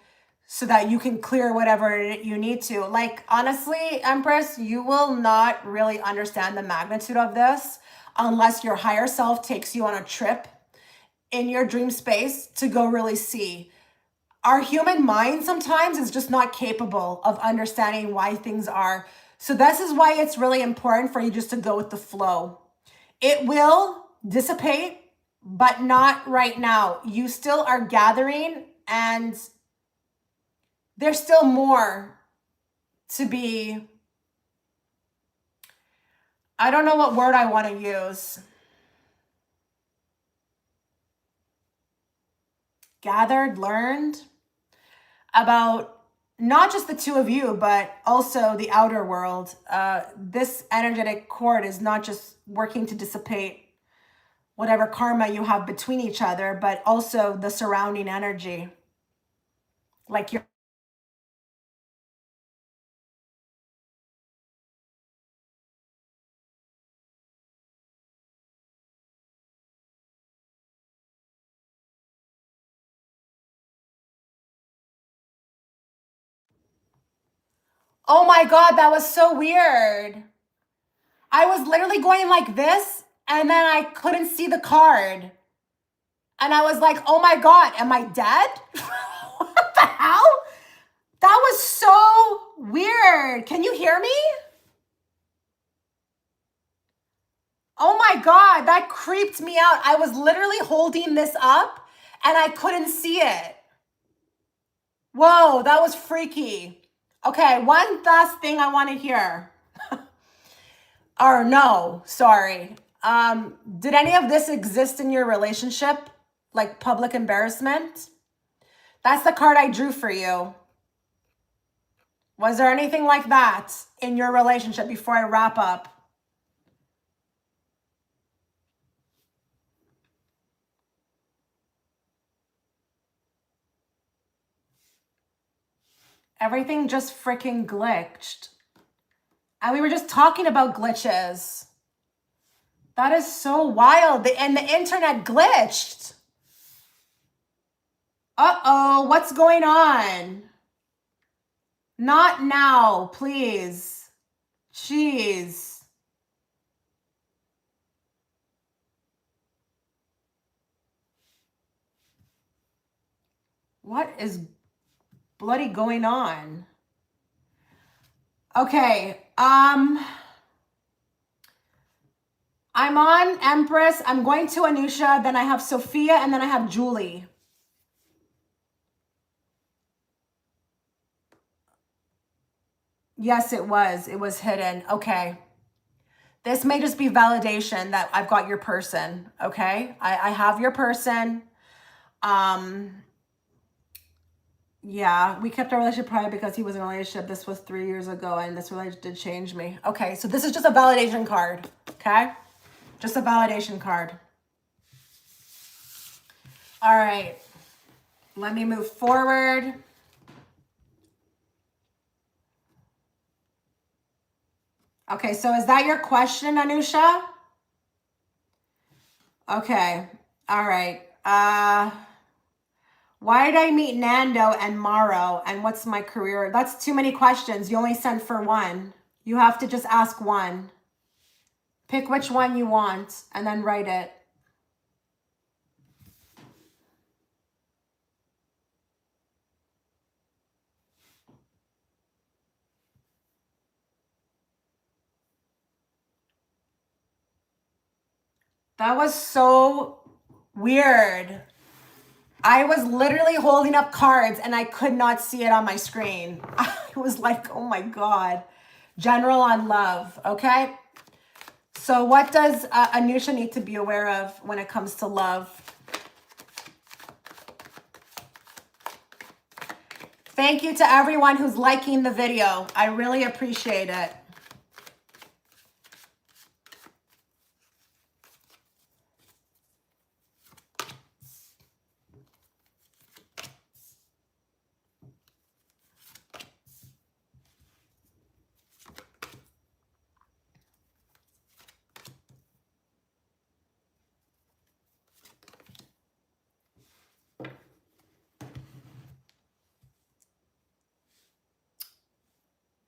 so that you can clear whatever you need to. Like, honestly, Empress, you will not really understand the magnitude of this unless your higher self takes you on a trip in your dream space to go really see. Our human mind sometimes is just not capable of understanding why things are. So this is why it's really important for you just to go with the flow. It will dissipate, but not right now. You still are gathering and there's still more to be. I don't know what word I want to use. Gathered, learned about not just the two of you, but also the outer world. This energetic cord is not just working to dissipate whatever karma you have between each other, but also the surrounding energy. Like you're. Oh my God, that was so weird. I was literally going like this and then I couldn't see the card. And I was like, oh my God, am I dead? What the hell? That was so weird. Can you hear me? Oh my God, that creeped me out. I was literally holding this up and I couldn't see it. Whoa, that was freaky. Okay, one last thing I want to hear. Or no, sorry. Did any of this exist in your relationship? Like public embarrassment? That's the card I drew for you. Was there anything like that in your relationship before I wrap up? Everything just freaking glitched. And we were just talking about glitches. That is so wild. And the internet glitched. Uh-oh, what's going on? Not now, please. Jeez. What is bloody going on? Okay, I'm on Empress. I'm going to Anusha, then I have Sophia, and then I have Julie. Yes, it was. It was hidden. Okay. This may just be validation that I've got your person. Okay. I have your person. Yeah, we kept our relationship private because he was in a relationship. This was 3 years ago and this relationship did change me. Okay. So this is just a validation card. Okay. Just a validation card. All right. Let me move forward. Okay, so is that your question, Anusha? Okay. All right. Why did I meet Nando and Maro? And what's my career? That's too many questions. You only sent for one. You have to just ask one. Pick which one you want and then write it. That was so weird. I was literally holding up cards and I could not see it on my screen. I was like, oh my God. General on love, okay? So what does Anusha need to be aware of when it comes to love? Thank you to everyone who's liking the video. I really appreciate it.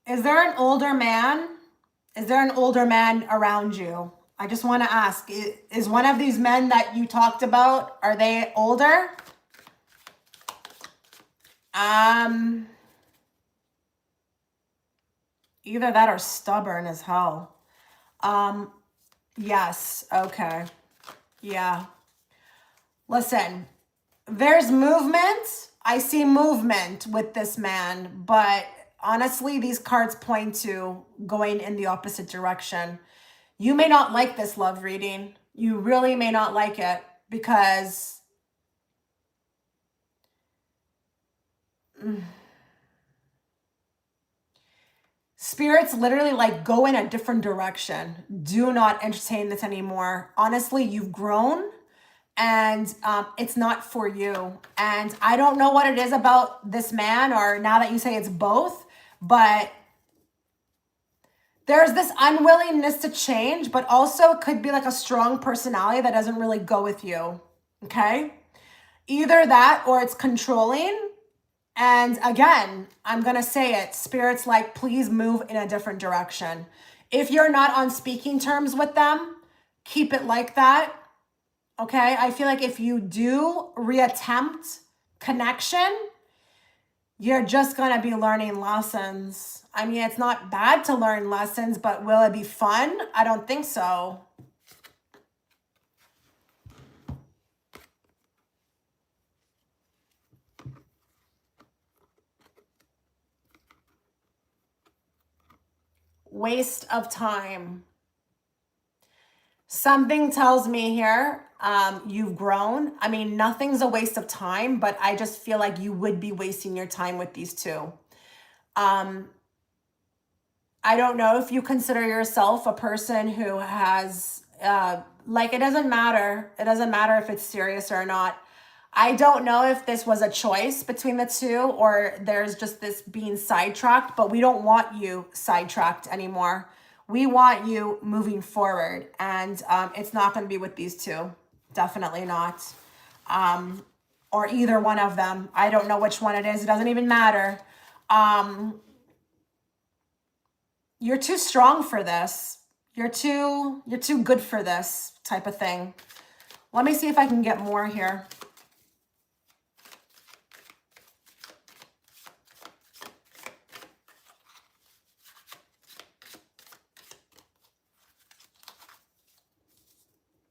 Is there an older man? Is there an older man around you? I just want to ask, is one of these men that you talked about, are they older? Either that or stubborn as hell. Yes, okay. Yeah. Listen, there's movement. I see movement with this man, but honestly, these cards point to going in the opposite direction. You may not like this love reading. You really may not like it because Spirit's literally like, go in a different direction. Do not entertain this anymore. Honestly, you've grown and it's not for you. And I don't know what it is about this man, or now that you say it's both, but there's this unwillingness to change, but also it could be like a strong personality that doesn't really go with you, okay? Either that or it's controlling. And again, I'm going to say it. Spirit's like, please move in a different direction. If you're not on speaking terms with them, keep it like that. Okay? I feel like if you do reattempt connection, you're just going to be learning lessons. I mean, it's not bad to learn lessons, but will it be fun? I don't think so. Waste of time. Something tells me here, you've grown. I mean, nothing's a waste of time, but I just feel like you would be wasting your time with these two. I don't know if you consider yourself a person who has, like, it doesn't matter. It doesn't matter if it's serious or not. I don't know if this was a choice between the two or there's just this being sidetracked, but we don't want you sidetracked anymore. We want you moving forward, and it's not going to be with these two. Definitely not. Or either one of them. I don't know which one it is. It doesn't even matter. You're too strong for this. You're too good for this type of thing. Let me see if I can get more here.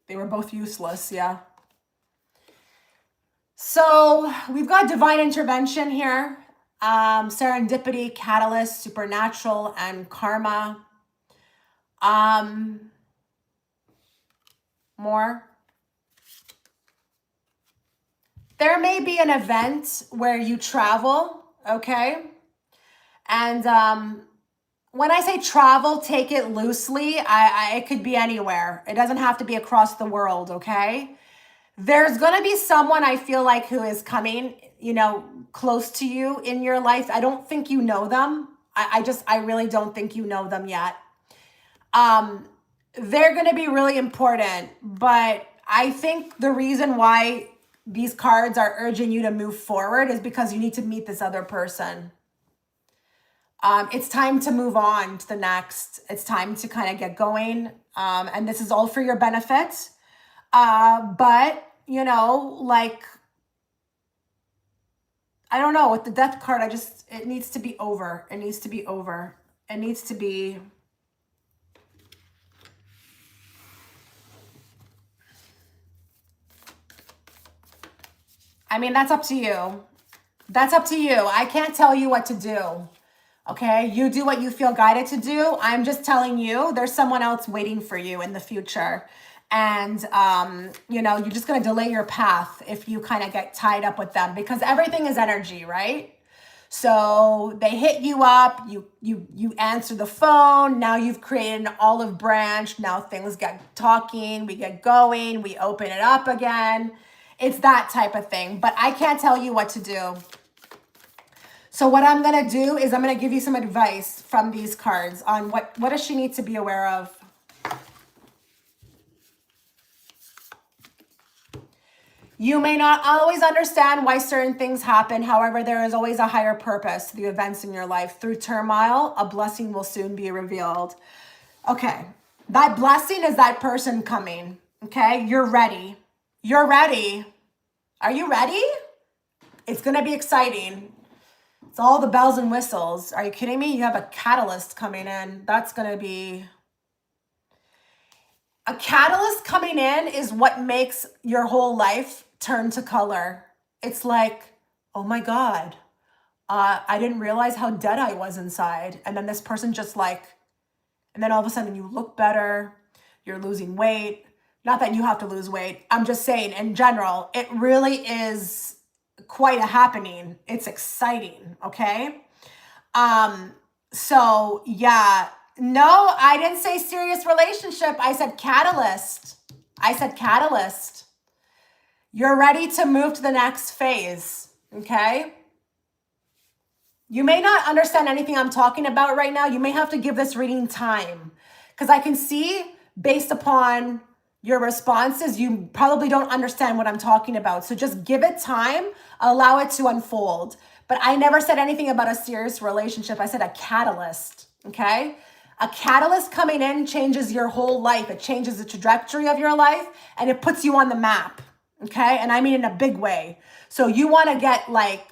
They were both useless, yeah. So we've got divine intervention here. Serendipity, catalyst, supernatural, and karma. More. There may be an event where you travel, okay? And when I say travel, take it loosely. It could be anywhere. It doesn't have to be across the world, okay? There's going to be someone I feel like who is coming, you know, close to you in your life. I don't think you know them. I really don't think you know them yet. They're going to be really important, but I think the reason why these cards are urging you to move forward is because you need to meet this other person. It's time to move on to the next. It's time to kind of get going. And this is all for your benefit. But, you know, like, I don't know, with the death card, it needs to be over. It needs to be over. It needs to be... I mean, that's up to you. That's up to you. I can't tell you what to do. Okay? You do what you feel guided to do. I'm just telling you, there's someone else waiting for you in the future. And, you know, you're just going to delay your path if you kind of get tied up with them, because everything is energy, right? So they hit you up, you answer the phone. Now you've created an olive branch. Now things get talking, we get going, we open it up again. It's that type of thing, but I can't tell you what to do. So what I'm going to do is I'm going to give you some advice from these cards on what does she need to be aware of. You may not always understand why certain things happen. However, there is always a higher purpose to the events in your life. Through turmoil, a blessing will soon be revealed. Okay, that blessing is that person coming. Okay, you're ready. You're ready. Are you ready? It's going to be exciting. It's all the bells and whistles. Are you kidding me? You have a catalyst coming in. That's going to be... A catalyst coming in is what makes your whole life turn to color. It's like, oh my God, I didn't realize how dead I was inside. And then this person just like, and then all of a sudden you look better, you're losing weight. Not that you have to lose weight. I'm just saying in general, it really is quite a happening. It's exciting, okay? So yeah, no, I didn't say serious relationship. I said catalyst. I said catalyst. You're ready to move to the next phase, okay? You may not understand anything I'm talking about right now. You may have to give this reading time, because I can see based upon your responses, you probably don't understand what I'm talking about. So just give it time, allow it to unfold. But I never said anything about a serious relationship. I said a catalyst, okay? A catalyst coming in changes your whole life. It changes the trajectory of your life, and it puts you on the map, okay? And I mean in a big way. So you want to get like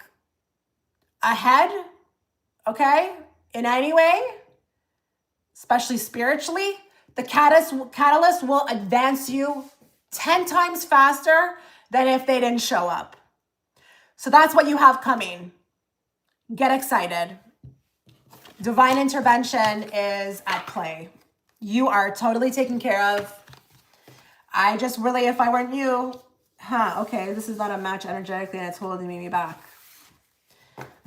ahead, okay? In any way, especially spiritually, the catalyst will advance you 10 times faster than if they didn't show up. So that's what you have coming. Get excited. Divine intervention is at play. You are totally taken care of. I just really, if I weren't you, okay, this is not a match energetically and it's holding me back.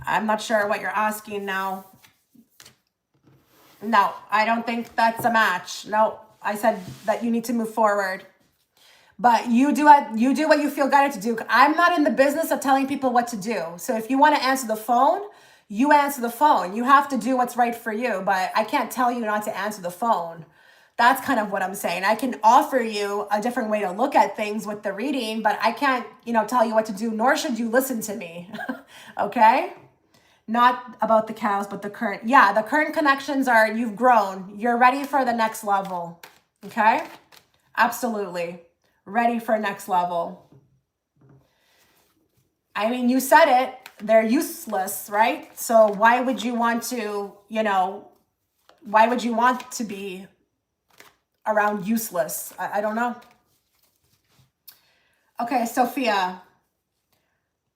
I'm not sure what you're asking now. No, I don't think that's a match. No, I said that you need to move forward. But you do what you feel guided to do. I'm not in the business of telling people what to do. So if you want to answer the phone, you answer the phone. You have to do what's right for you, but I can't tell you not to answer the phone. That's kind of what I'm saying. I can offer you a different way to look at things with the reading, but I can't, tell you what to do, nor should you listen to me. Okay? Not about the cows, but the current. Yeah, the current connections are, you've grown. You're ready for the next level. Okay? Absolutely. Ready for next level. I mean, you said it. They're useless, right? So why would you want to, why would you want to be around useless? I don't know. Okay, Sophia.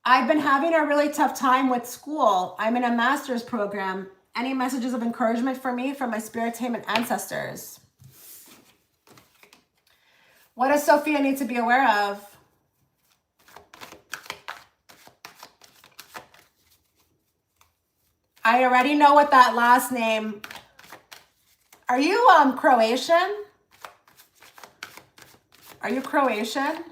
I've been having a really tough time with school. I'm in a master's program. Any messages of encouragement for me from my spirit team and ancestors? What does Sophia need to be aware of? I already know what that last name. Are you Croatian? Are you Croatian?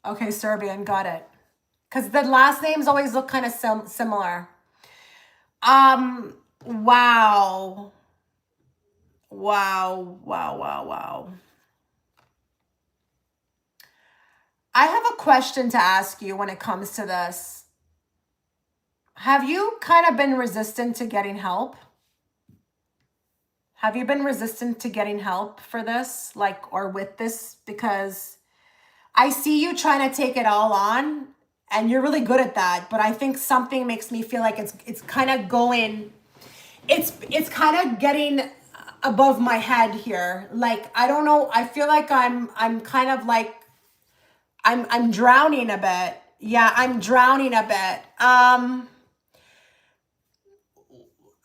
Okay, Serbian, got it. Because the last names always look kind of similar. Wow. Wow, wow, wow, wow. I have a question to ask you when it comes to this. Have you kind of been resistant to getting help? Have you been resistant to getting help for this, like, or with this? Because I see you trying to take it all on, and you're really good at that. But I think something makes me feel like it's kind of going, it's kind of getting above my head here. Like, I don't know. I feel like I'm kind of like I'm drowning a bit. Yeah, I'm drowning a bit.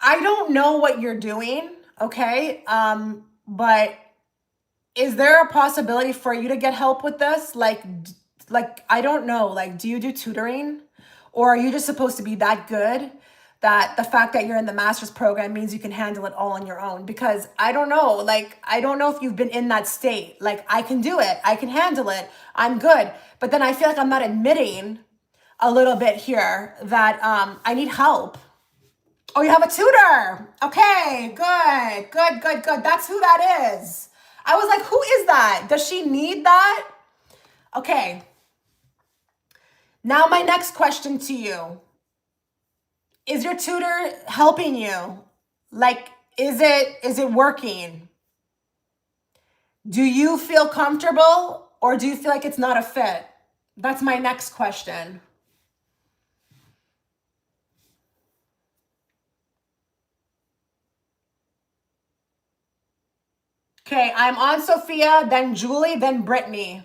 I don't know what you're doing, okay? But is there a possibility for you to get help with this? Like I don't know. Like, do you do tutoring, or are you just supposed to be that good that the fact that you're in the master's program means you can handle it all on your own? Because I don't know. Like, I don't know if you've been in that state. Like, I can do it. I can handle it. I'm good. But then I feel like I'm not admitting a little bit here that I need help. Oh, you have a tutor. Okay, good, good, good, good. That's who that is. I was like, who is that? Does she need that? Okay. Now my next question to you. Is your tutor helping you? Like, is it working? Do you feel comfortable, or do you feel like it's not a fit? That's my next question. Okay, I'm on Sophia, then Julie, then Brittany.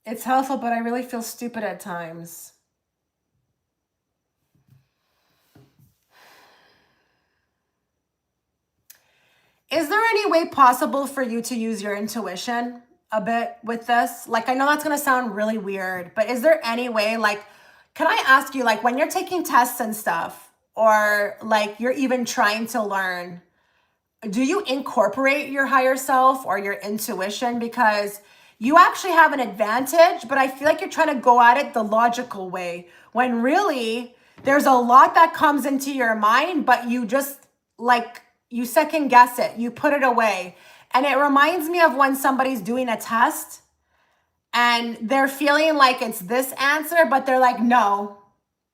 It's helpful, but I really feel stupid at times. Is there any way possible for you to use your intuition a bit with this? Like, I know that's going to sound really weird, but is there any way, like, can I ask you, like, when you're taking tests and stuff, or like you're even trying to learn, do you incorporate your higher self or your intuition? Because you actually have an advantage, but I feel like you're trying to go at it the logical way, when really there's a lot that comes into your mind, but you just, like, you second guess it, you put it away. And it reminds me of when somebody's doing a test and they're feeling like it's this answer, but they're like, no,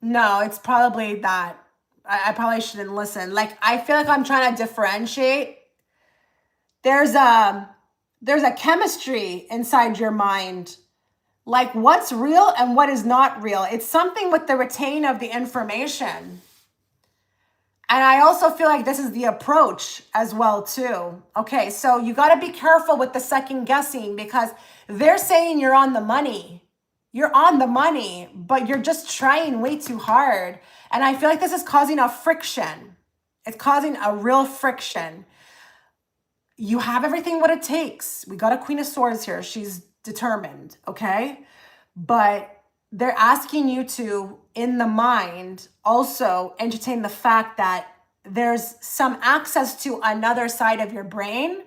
it's probably that. I probably shouldn't listen. Like, I feel like I'm trying to differentiate. There's a chemistry inside your mind, like what's real and what is not real. It's something with the retaining of the information. And I also feel like this is the approach as well too. Okay, so you got to be careful with the second guessing, because they're saying you're on the money. You're on the money, but you're just trying way too hard. And I feel like this is causing a friction. It's causing a real friction. You have everything what it takes. We got a Queen of Swords here. She's determined, okay? But they're asking you to, in the mind, also entertain the fact that there's some access to another side of your brain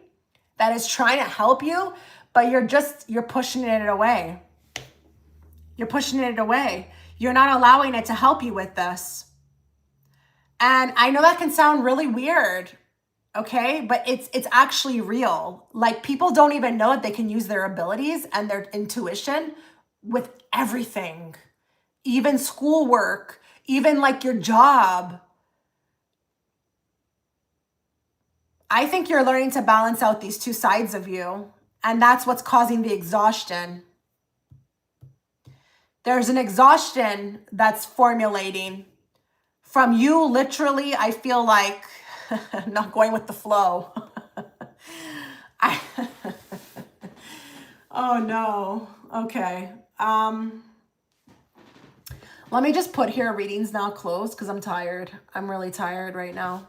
that is trying to help you, but you're pushing it away. You're pushing it away. You're not allowing it to help you with this. And I know that can sound really weird, okay? But it's actually real. Like, people don't even know that they can use their abilities and their intuition with everything, even schoolwork, even like your job. I think you're learning to balance out these two sides of you, and that's what's causing the exhaustion. There's an exhaustion that's formulating from you. Literally, I feel like not going with the flow. Oh no. Okay. Let me just put here readings now closed, because I'm tired. I'm really tired right now.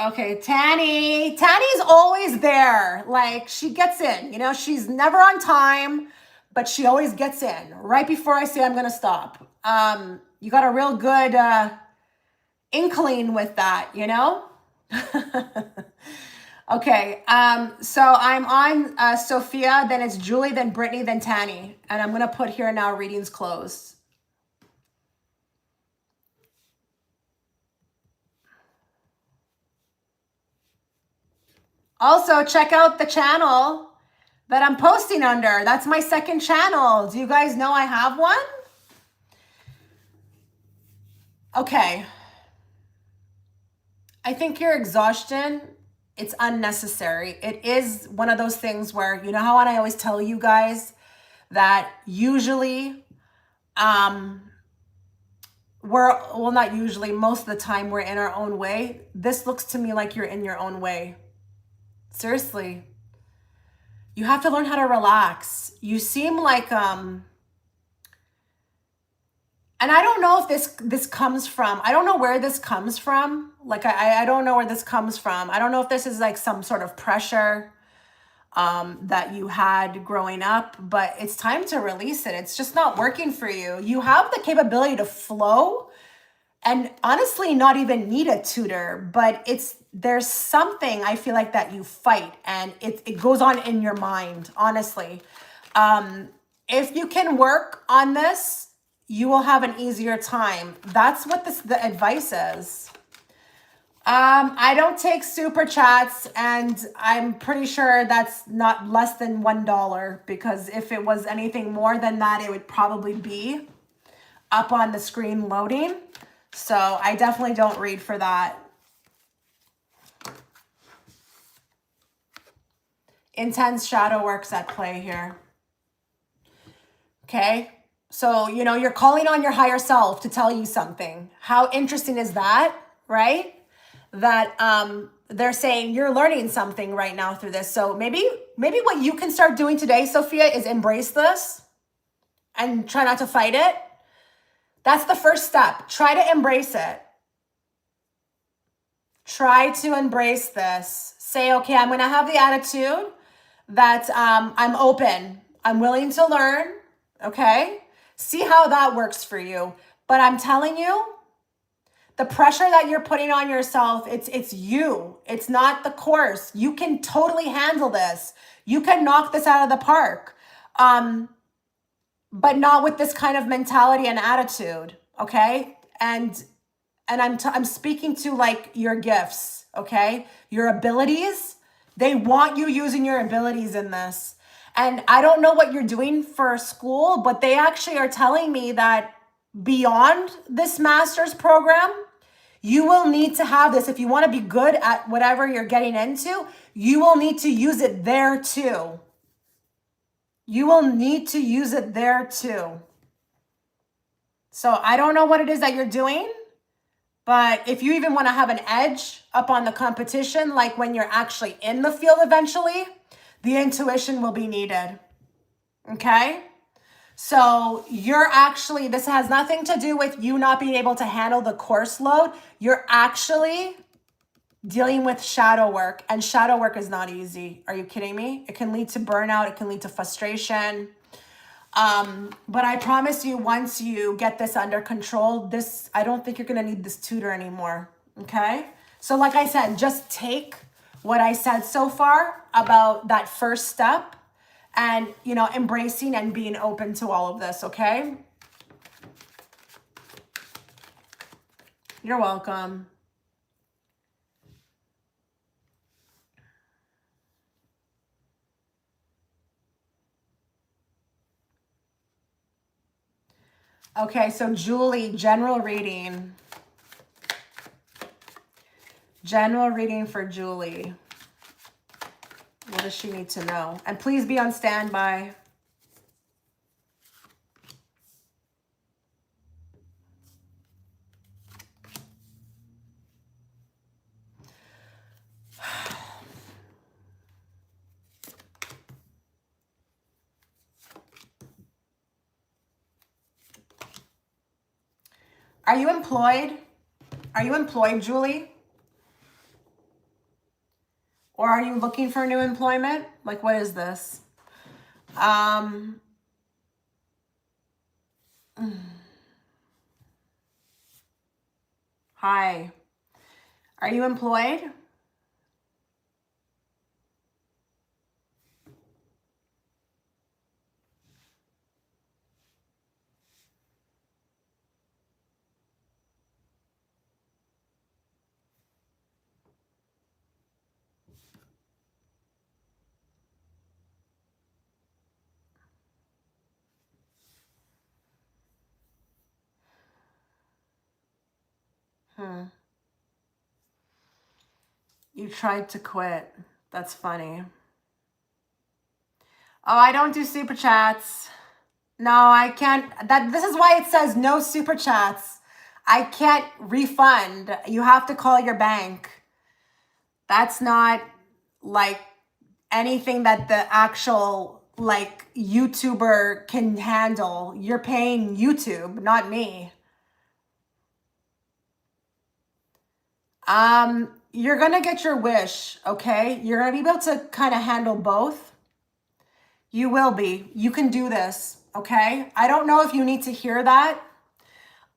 Okay, Tanny. Tanny's always there. Like, she gets in. You know, she's never on time, but she always gets in right before I say I'm going to stop. You got a real good inkling with that, you know? Okay, so I'm on Sophia, then it's Julie, then Brittany, then Tanny. And I'm going to put here now readings closed. Also, check out the channel that I'm posting under. That's my second channel. Do you guys know I have one? Okay. I think your exhaustion, it's unnecessary. It is one of those things where, you know how I always tell you guys that usually, well, not usually, most of the time we're in our own way. This looks to me like you're in your own way. Seriously. You have to learn how to relax. You seem like, and I don't know if this comes from, I don't know where this comes from. Like, I don't know where this comes from. I don't know if this is like some sort of pressure that you had growing up, but it's time to release it. It's just not working for you. You have the capability to flow and honestly not even need a tutor, but there's something I feel like that you fight and it goes on in your mind, honestly. If you can work on this, you will have an easier time. That's what the advice is. I don't take super chats, and I'm pretty sure that's not less than $1, because if it was anything more than that, it would probably be up on the screen loading. So I definitely don't read for that. Intense shadow work's at play here. Okay. So, you know, you're calling on your higher self to tell you something. How interesting is that, right? That they're saying you're learning something right now through this. So maybe what you can start doing today, Sophia, is embrace this and try not to fight it. That's the first step. Try to embrace it. Try to embrace this. Say, okay, I'm going to have the attitude that I'm open. I'm willing to learn. Okay. See how that works for you. But I'm telling you, the pressure that you're putting on yourself, it's you. It's not the course. You can totally handle this. You can knock this out of the park. But not with this kind of mentality and attitude, okay? And I'm speaking to like your gifts, okay? Your abilities. They want you using your abilities in this. And I don't know what you're doing for school, but they actually are telling me that beyond this master's program, you will need to have this. If you want to be good at whatever you're getting into, you will need to use it there too. You will need to use it there too. So I don't know what it is that you're doing, but if you even want to have an edge up on the competition, like when you're actually in the field eventually, the intuition will be needed. Okay? So this has nothing to do with you not being able to handle the course load. You're actually dealing with shadow work, and shadow work is not easy. Are you kidding me? It can lead to burnout. It can lead to frustration. But I promise you, once you get this under control, I don't think you're going to need this tutor anymore. Okay. So like I said, just take what I said so far about that first step and, you know, embracing and being open to all of this. Okay. You're welcome. Okay, so Julie, general reading. General reading for Julie. What does she need to know? And please be on standby. Are you employed? Are you employed, Julie? Or are you looking for new employment? Like, what is this? Hi. Are you employed? You tried to quit. That's funny. Oh, I don't do super chats. No, I can't. This is why it says no super chats. I can't refund. You have to call your bank. That's not like anything that the actual like YouTuber can handle. You're paying YouTube, not me. You're gonna get your wish, okay? You're gonna be able to kind of handle both. You will be. You can do this, okay? I don't know if you need to hear that.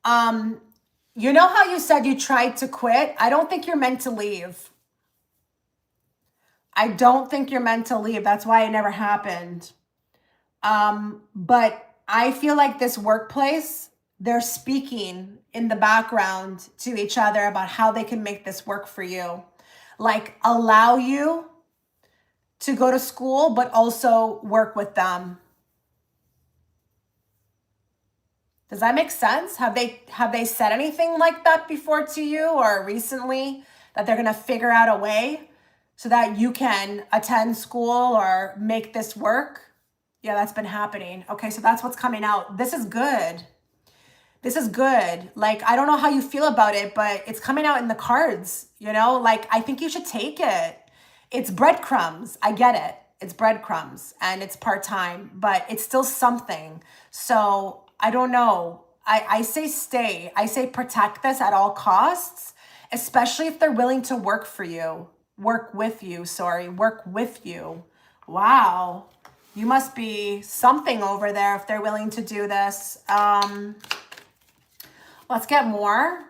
You know how you said you tried to quit? I don't think you're meant to leave. I don't think you're meant to leave. That's why it never happened. But I feel like this workplace, they're speaking in the background to each other about how they can make this work for you. Like allow you to go to school, but also work with them. Does that make sense? Have they said anything like that before to you or recently that they're going to figure out a way so that you can attend school or make this work? Yeah, that's been happening. Okay, so that's what's coming out. This is good. This is good. Like, I don't know how you feel about it, but it's coming out in the cards, you know? Like, I think you should take it. It's breadcrumbs. I get it. It's breadcrumbs and it's part-time, but it's still something. So I don't know. I say stay. I say protect this at all costs, especially if they're willing to work for you. Work with you, sorry. Work with you. Wow. You must be something over there if they're willing to do this. Let's get more.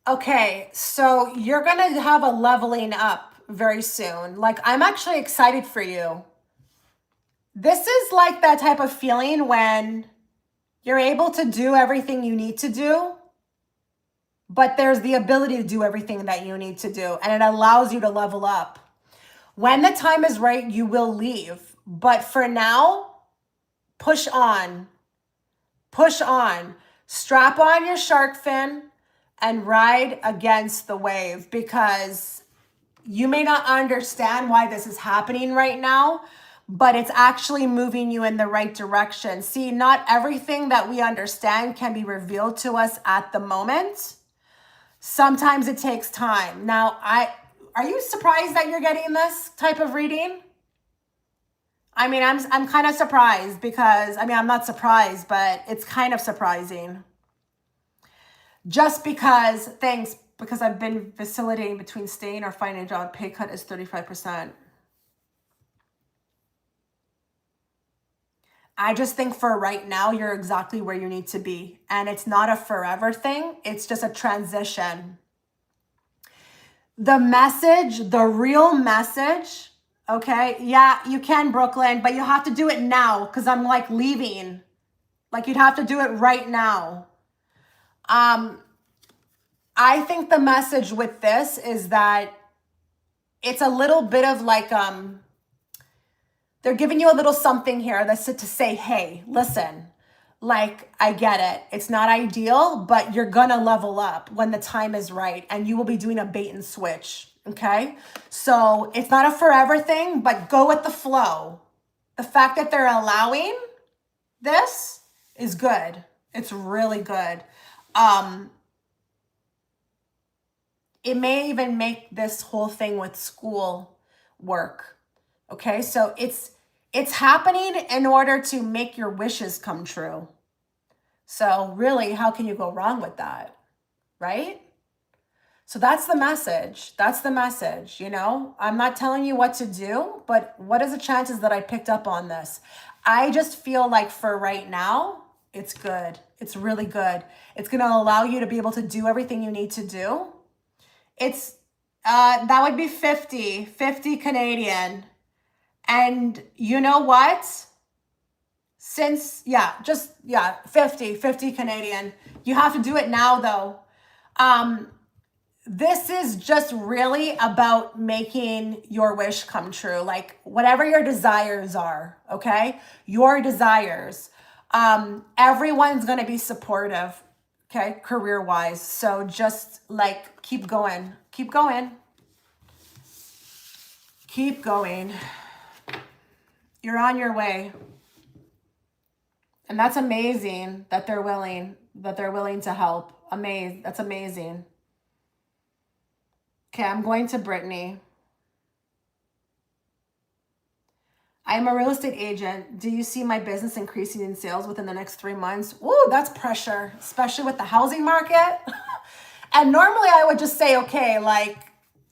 Okay, so you're going to have a leveling up very soon. Like, I'm actually excited for you. This is like that type of feeling when you're able to do everything you need to do, but there's the ability to do everything that you need to do, and it allows you to level up. When the time is right, you will leave. But for now, push on. Push on. Strap on your shark fin and ride against the wave, because you may not understand why this is happening right now, but it's actually moving you in the right direction. See, not everything that we understand can be revealed to us at the moment. Sometimes it takes time. Now, are you surprised that you're getting this type of reading? I mean, I'm kind of surprised because, I mean, I'm not surprised, but it's kind of surprising. Just because, thanks, because I've been vacillating between staying or finding a job. Pay cut is 35%. I just think for right now, you're exactly where you need to be. And it's not a forever thing. It's just a transition. The message, the real message, okay? Yeah, you can, Brooklyn, but you have to do it now because I'm like leaving. Like you'd have to do it right now. I think the message with this is that it's a little bit of like, they're giving you a little something here that's to say, hey, listen, like, I get it. It's not ideal, but you're gonna level up when the time is right, and you will be doing a bait and switch, okay? So it's not a forever thing, but go with the flow. The fact that they're allowing this is good. It's really good. It may even make this whole thing with school work. Okay, so it's happening in order to make your wishes come true. So really, how can you go wrong with that? Right? So that's the message. That's the message, you know? I'm not telling you what to do, but what is the chances that I picked up on this? I just feel like for right now, it's good. It's really good. It's going to allow you to be able to do everything you need to do. It's, that would be 50 Canadian. And you know what? Since, 50 Canadian. You have to do it now though. This is just really about making your wish come true. Like whatever your desires are, okay? Your desires. Everyone's going to be supportive, okay? Career-wise. So just like keep going. Keep going. Keep going. You're on your way. And that's amazing that they're willing to help. That's amazing. Okay, I'm going to Brittany. I am a real estate agent. Do you see my business increasing in sales within the next 3 months? Ooh, that's pressure, especially with the housing market. And normally I would just say, okay, like,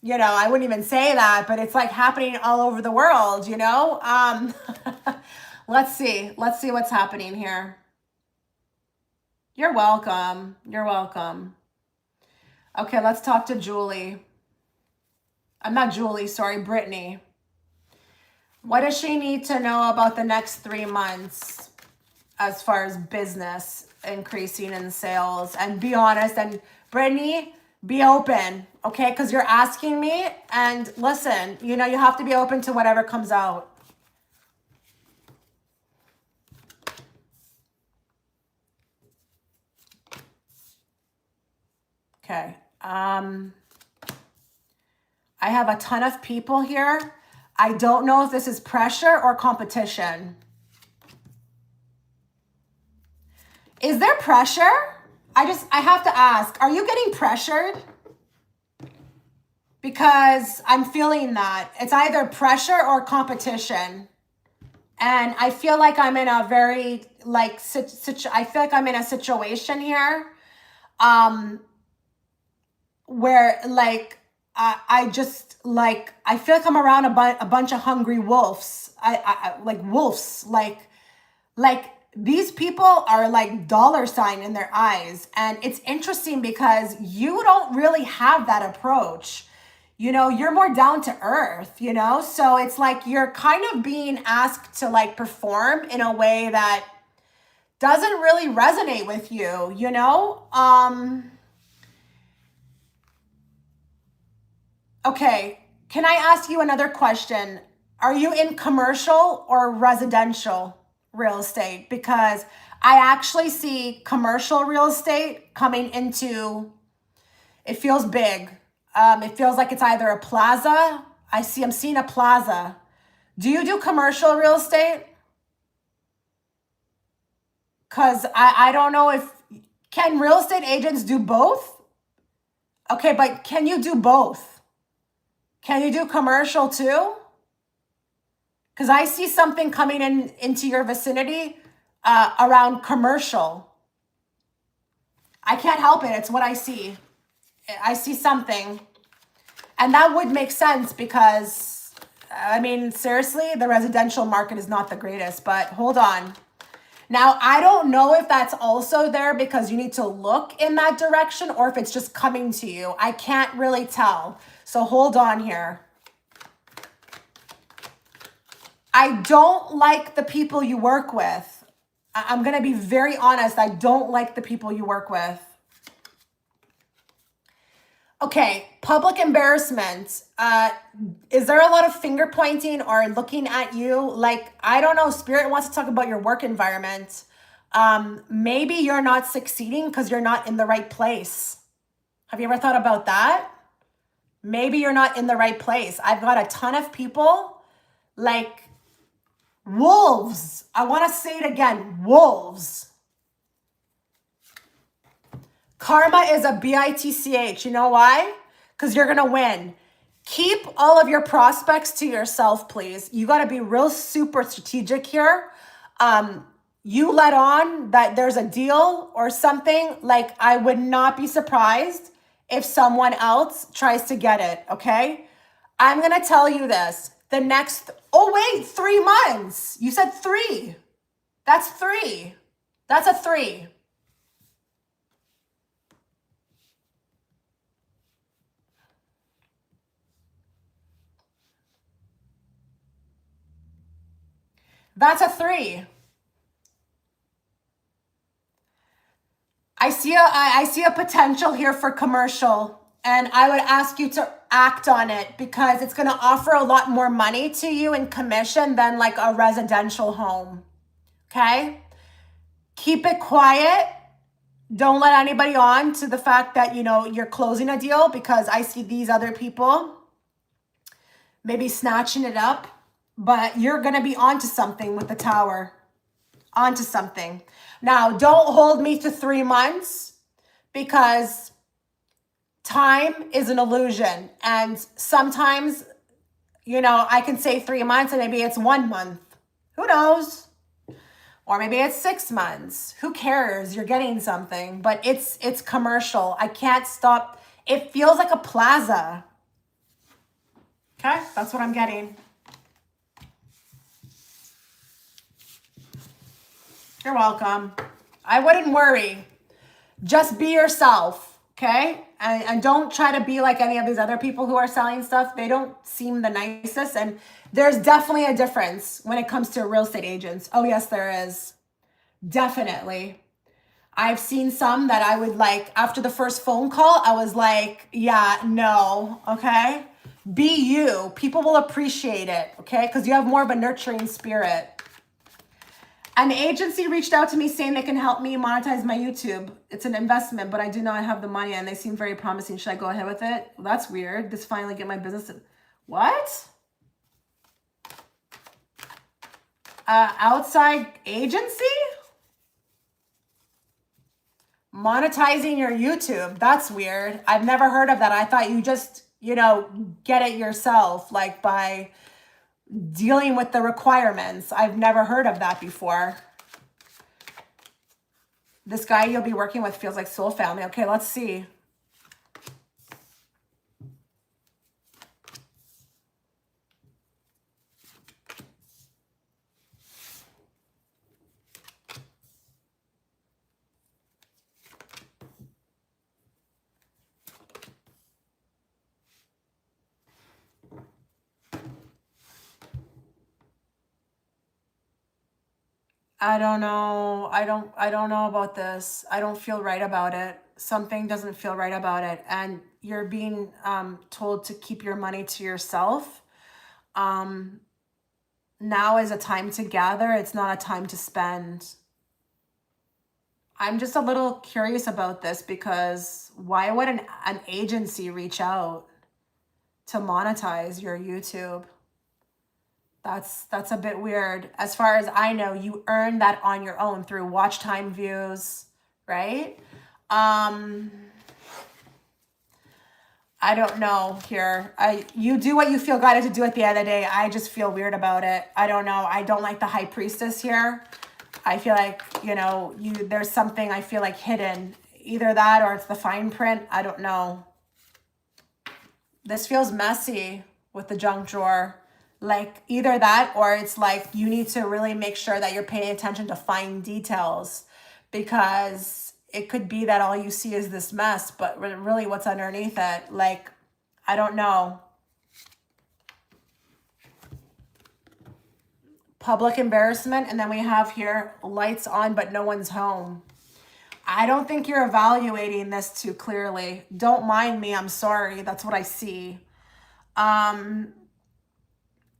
you know, I wouldn't even say that, but it's like happening all over the world, you know? Let's see what's happening here. You're welcome. You're welcome. Okay, let's talk to Julie. I'm not Julie, sorry, Brittany. What does she need to know about the next 3 months as far as business increasing in sales? And be honest, and Brittany, be open, okay? Because you're asking me, and listen, you know, you have to be open to whatever comes out. Okay. I have a ton of people here. I don't know if this is pressure or competition. Is there pressure? I have to ask, are you getting pressured? Because I'm feeling that. It's either pressure or competition. And I feel like I'm in a very, like, I feel like I'm in a situation here where, like, I just, like, I feel like I'm around a bunch of hungry wolves. Like wolves, like these people are like dollar sign in their eyes. And it's interesting because you don't really have that approach. You know, you're more down to earth, you know? So it's like you're kind of being asked to like perform in a way that doesn't really resonate with you, you know? Okay, can I ask you another question? Are you in commercial or residential real estate? Because I actually see commercial real estate coming into, it feels big. It feels like it's either a plaza. I'm seeing a plaza. Do you do commercial real estate? Because I don't know if, can real estate agents do both? Okay, but can you do both? Can you do commercial too? Because I see something coming into your vicinity around commercial. I can't help it. It's what I see. I see something. And that would make sense because, I mean, seriously, the residential market is not the greatest, but hold on. Now, I don't know if that's also there because you need to look in that direction or if it's just coming to you. I can't really tell. So hold on here. I don't like the people you work with. I'm going to be very honest. I don't like the people you work with. Okay, public embarrassment. Is there a lot of finger pointing or looking at you? Like, I don't know, Spirit wants to talk about your work environment. Maybe you're not succeeding because you're not in the right place. Have you ever thought about that? Maybe you're not in the right place. I've got a ton of people, like wolves. I want to say it again, wolves. Karma is a bitch. You know why? Because you're going to win. Keep all of your prospects to yourself, please. You got to be real super strategic here. You let on that there's a deal or something, like I would not be surprised if someone else tries to get it, okay? I'm going to tell you this. The next, oh wait, 3 months. You said 3. That's 3. That's a 3. That's a 3. I see a potential here for commercial, and I would ask you to act on it because it's going to offer a lot more money to you in commission than like a residential home. Okay? Keep it quiet. Don't let anybody on to the fact that, you know, you're closing a deal, because I see these other people maybe snatching it up, but you're going to be onto something with the tower. Onto something. Now, don't hold me to 3 months, because time is an illusion. And sometimes, you know, I can say 3 months and maybe it's 1 month. Who knows? Or maybe it's 6 months. Who cares? You're getting something, but it's commercial. I can't stop. It feels like a plaza. Okay, that's what I'm getting. You're welcome. I wouldn't worry. Just be yourself, okay? And don't try to be like any of these other people who are selling stuff. They don't seem the nicest. And there's definitely a difference when it comes to real estate agents. Oh, yes, there is. Definitely. I've seen some that I would like, after the first phone call, I was like, yeah, no, okay? Be you. People will appreciate it, okay? Because you have more of a nurturing spirit. An agency reached out to me saying they can help me monetize my YouTube. It's an investment, but I do not have the money and they seem very promising. Should I go ahead with it? Well, that's weird. This finally get my business. What? Outside agency? Monetizing your YouTube. That's weird. I've never heard of that. I thought you just, you know, get it yourself, like by dealing with the requirements. I've never heard of that before. This guy you'll be working with feels like soul family. Okay, let's see. I don't know. I don't know about this. I don't feel right about it. Something doesn't feel right about it. And you're being told to keep your money to yourself. Now is a time to gather. It's not a time to spend. I'm just a little curious about this, because why would an agency reach out to monetize your YouTube? That's a bit weird. As far as I know, you earn that on your own through watch time, views, right? I don't know here. You do what you feel guided to do at the end of the day. I just feel weird about it. I don't know. I don't like the high priestess here. I feel like, you know, there's something I feel like hidden. Either that or it's the fine print. I don't know. This feels messy with the junk drawer. Like either that or it's like you need to really make sure that you're paying attention to fine details, because it could be that all you see is this mess, but really what's underneath it, like, I don't know. Public embarrassment. And then we have here lights on, but no one's home. I don't think you're evaluating this too clearly. Don't mind me. I'm sorry. That's what I see.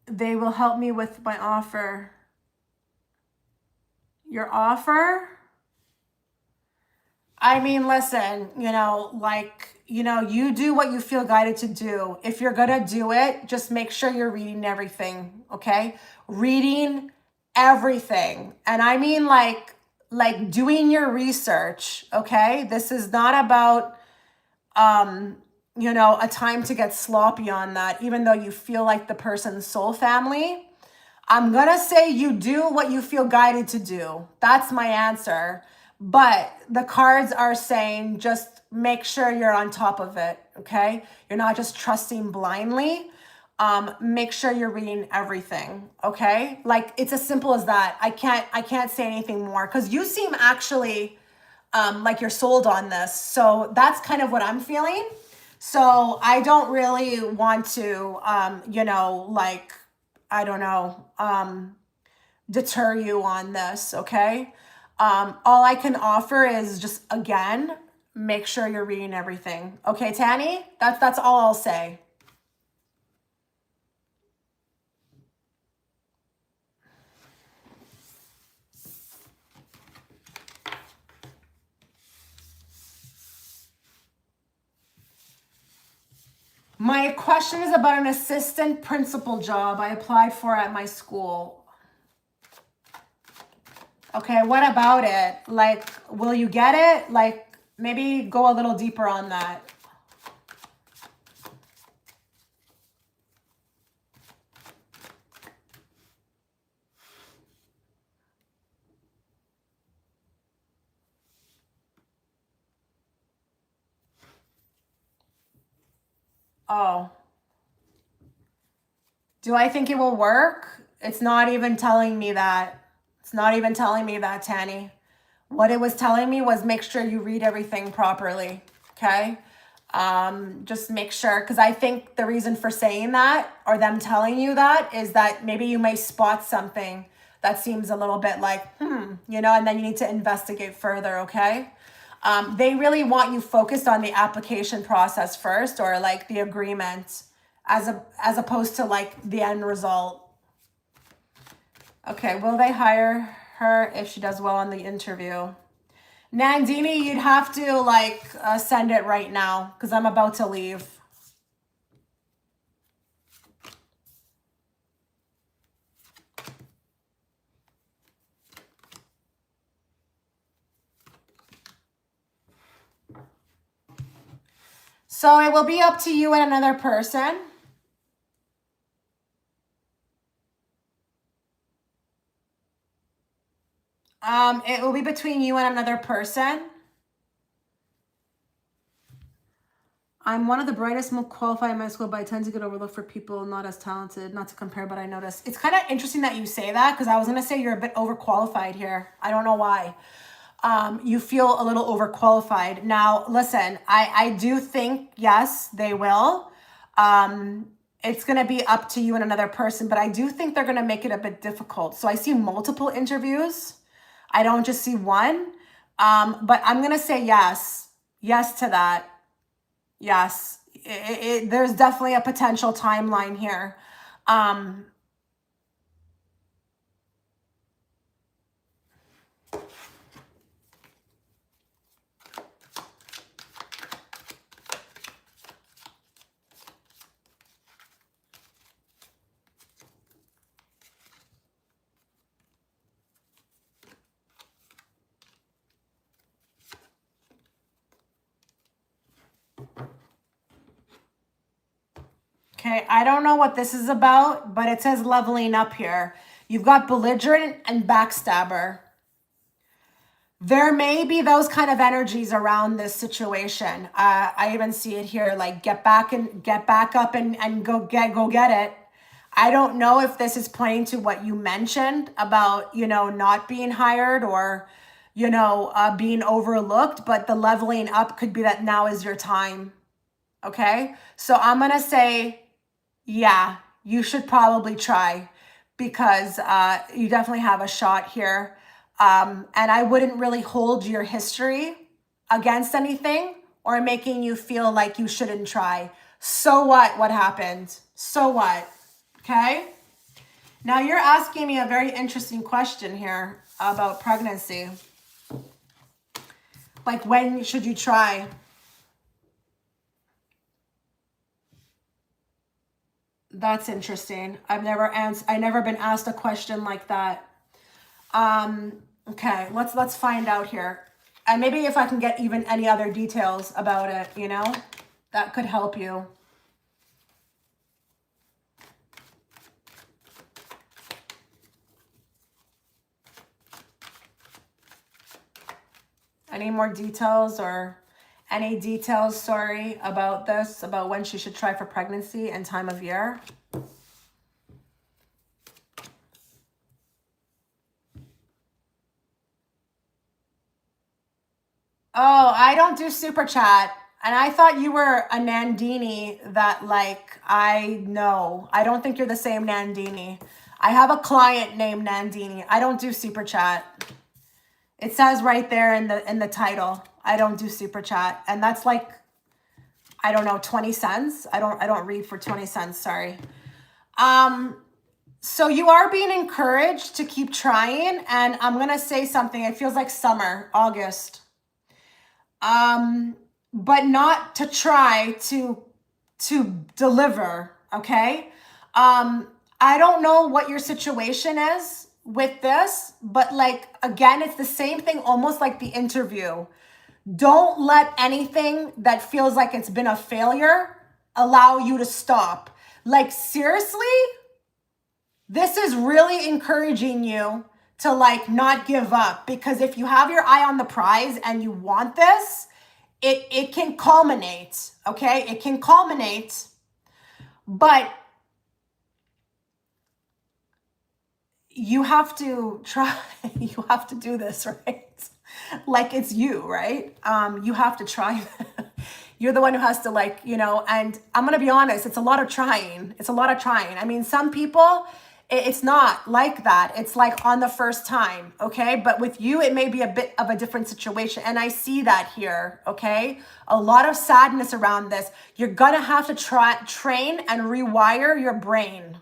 They will help me with my offer. Your offer? I mean, listen, you know, like, you know, you do what you feel guided to do. If you're going to do it, just make sure you're reading everything, okay? Reading everything. And I mean, like like doing your research, okay? This is not about, you know, a time to get sloppy on that, even though you feel like the person's soul family. I'm gonna say you do what you feel guided to do. That's my answer. But the cards are saying just make sure you're on top of it, okay? You're not just trusting blindly. Make sure you're reading everything, okay? Like it's as simple as that. I can't say anything more because you seem actually like you're sold on this. So that's kind of what I'm feeling. So I don't really want to, you know, like, I don't know, deter you on this, okay? All I can offer is just, again, make sure you're reading everything. Okay, Tanny? That's all I'll say. My question is about an assistant principal job I applied for at my school. Okay, what about it? Like, will you get it? Like, maybe go a little deeper on that. Oh. Do I think it will work? It's not even telling me that. It's not even telling me that, Tanny. What it was telling me was make sure you read everything properly, okay? Just make sure, because I think the reason for saying that or them telling you that is that maybe you may spot something that seems a little bit like, you know, and then you need to investigate further, okay? They really want you focused on the application process first, or like the agreement, as opposed to like the end result. Okay, will they hire her if she does well on the interview? Nandini, you'd have to like send it right now because I'm about to leave. So it will be up to you and another person. It will be between you and another person. I'm one of the brightest, most qualified in my school, but I tend to get overlooked for people not as talented. Not to compare, but I notice. It's kind of interesting that you say that because I was going to say you're a bit overqualified here. I don't know why. You feel a little overqualified. Now, listen, I do think, yes, they will. It's going to be up to you and another person, but I do think they're going to make it a bit difficult. So I see multiple interviews. I don't just see one. But I'm going to say yes. Yes to that. Yes. There's definitely a potential timeline here. Okay, I don't know what this is about, but it says leveling up here. You've got belligerent and backstabber. There may be those kind of energies around this situation. I even see it here, like get back up and go get it. I don't know if this is pointing to what you mentioned about, you know, not being hired or, you know, being overlooked, but the leveling up could be that now is your time. Okay, so I'm gonna say, yeah, you should probably try because you definitely have a shot here. And I wouldn't really hold your history against anything or making you feel like you shouldn't try. So what? What happened? So what? Okay. Now you're asking me a very interesting question here about pregnancy. Like, when should you try? That's interesting. I never been asked a question like that. Okay, let's find out here. And maybe if I can get even any other details about it, you know, that could help you. Any more details or any details, sorry, about this, about when she should try for pregnancy and time of year? Oh, I don't do super chat. And I thought you were a Nandini that like I know. I don't think you're the same Nandini. I have a client named Nandini. I don't do super chat. It says right there in the title, I don't do super chat. And that's like, I don't know, 20 cents. I don't read for 20 cents, sorry. So you are being encouraged to keep trying, and I'm going to say something. It feels like summer, August. But not to try to deliver, okay? I don't know what your situation is with this, but like, again, it's the same thing, almost like the interview. Don't let anything that feels like it's been a failure allow you to stop. Like, seriously, this is really encouraging you to like not give up, because if you have your eye on the prize and you want this, it can culminate, okay? It can culminate, but you have to try, you have to do this, right? Like it's you, right? You have to try. You're the one who has to like, you know, and I'm going to be honest, it's a lot of trying. It's a lot of trying. I mean, some people, it's not like that. It's like on the first time, okay? But with you, it may be a bit of a different situation. And I see that here, okay? A lot of sadness around this. You're going to have to train and rewire your brain.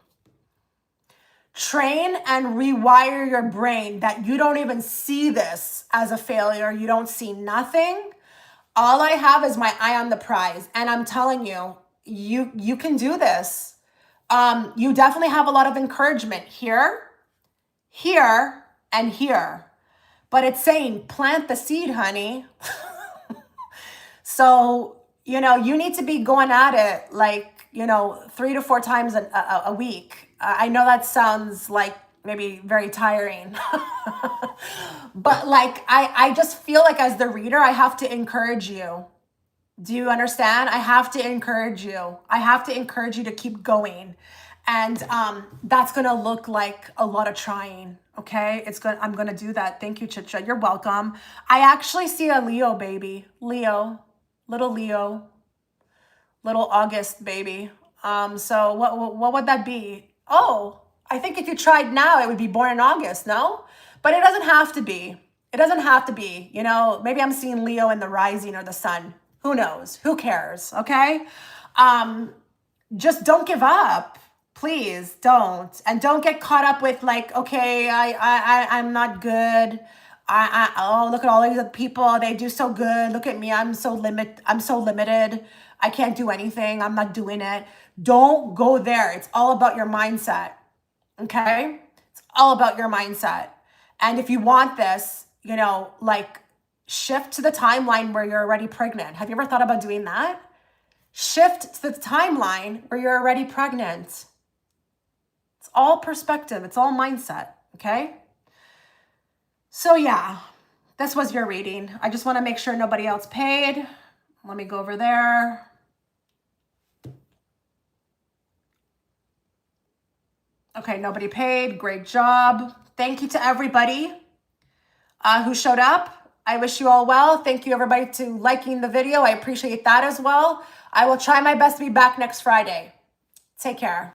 Train and rewire your brain that you don't even see this as a failure. You don't see nothing. All I have is my eye on the prize. And I'm telling you, you can do this. You definitely have a lot of encouragement here, here, and here. But it's saying plant the seed, honey. So, you know, you need to be going at it like, you know, 3 to 4 times a week. I know that sounds like maybe very tiring. But like, I just feel like as the reader, I have to encourage you. Do you understand? I have to encourage you. I have to encourage you to keep going. And that's going to look like a lot of trying. Okay. I'm going to do that. Thank you, Chitra. You're welcome. I actually see a Leo baby, little August baby. So what would that be? Oh, I think if you tried now, it would be born in August. No, but it doesn't have to be. It doesn't have to be, you know, maybe I'm seeing Leo in the rising or the sun. Who knows? Who cares? Okay. Just don't give up. Please don't. And don't get caught up with like, okay, I'm not good. Oh, look at all these other people. They do so good. Look at me. I'm so limited. I can't do anything. I'm not doing it. Don't go there. It's all about your mindset. Okay. It's all about your mindset. And if you want this, you know, like shift to the timeline where you're already pregnant. Have you ever thought about doing that? Shift to the timeline where you're already pregnant. It's all perspective. It's all mindset. Okay. So yeah, this was your reading. I just want to make sure nobody else paid. Let me go over there. Okay, nobody paid. Great job. Thank you to everybody who showed up. I wish you all well. Thank you everybody to liking the video. I appreciate that as well. I will try my best to be back next Friday. Take care.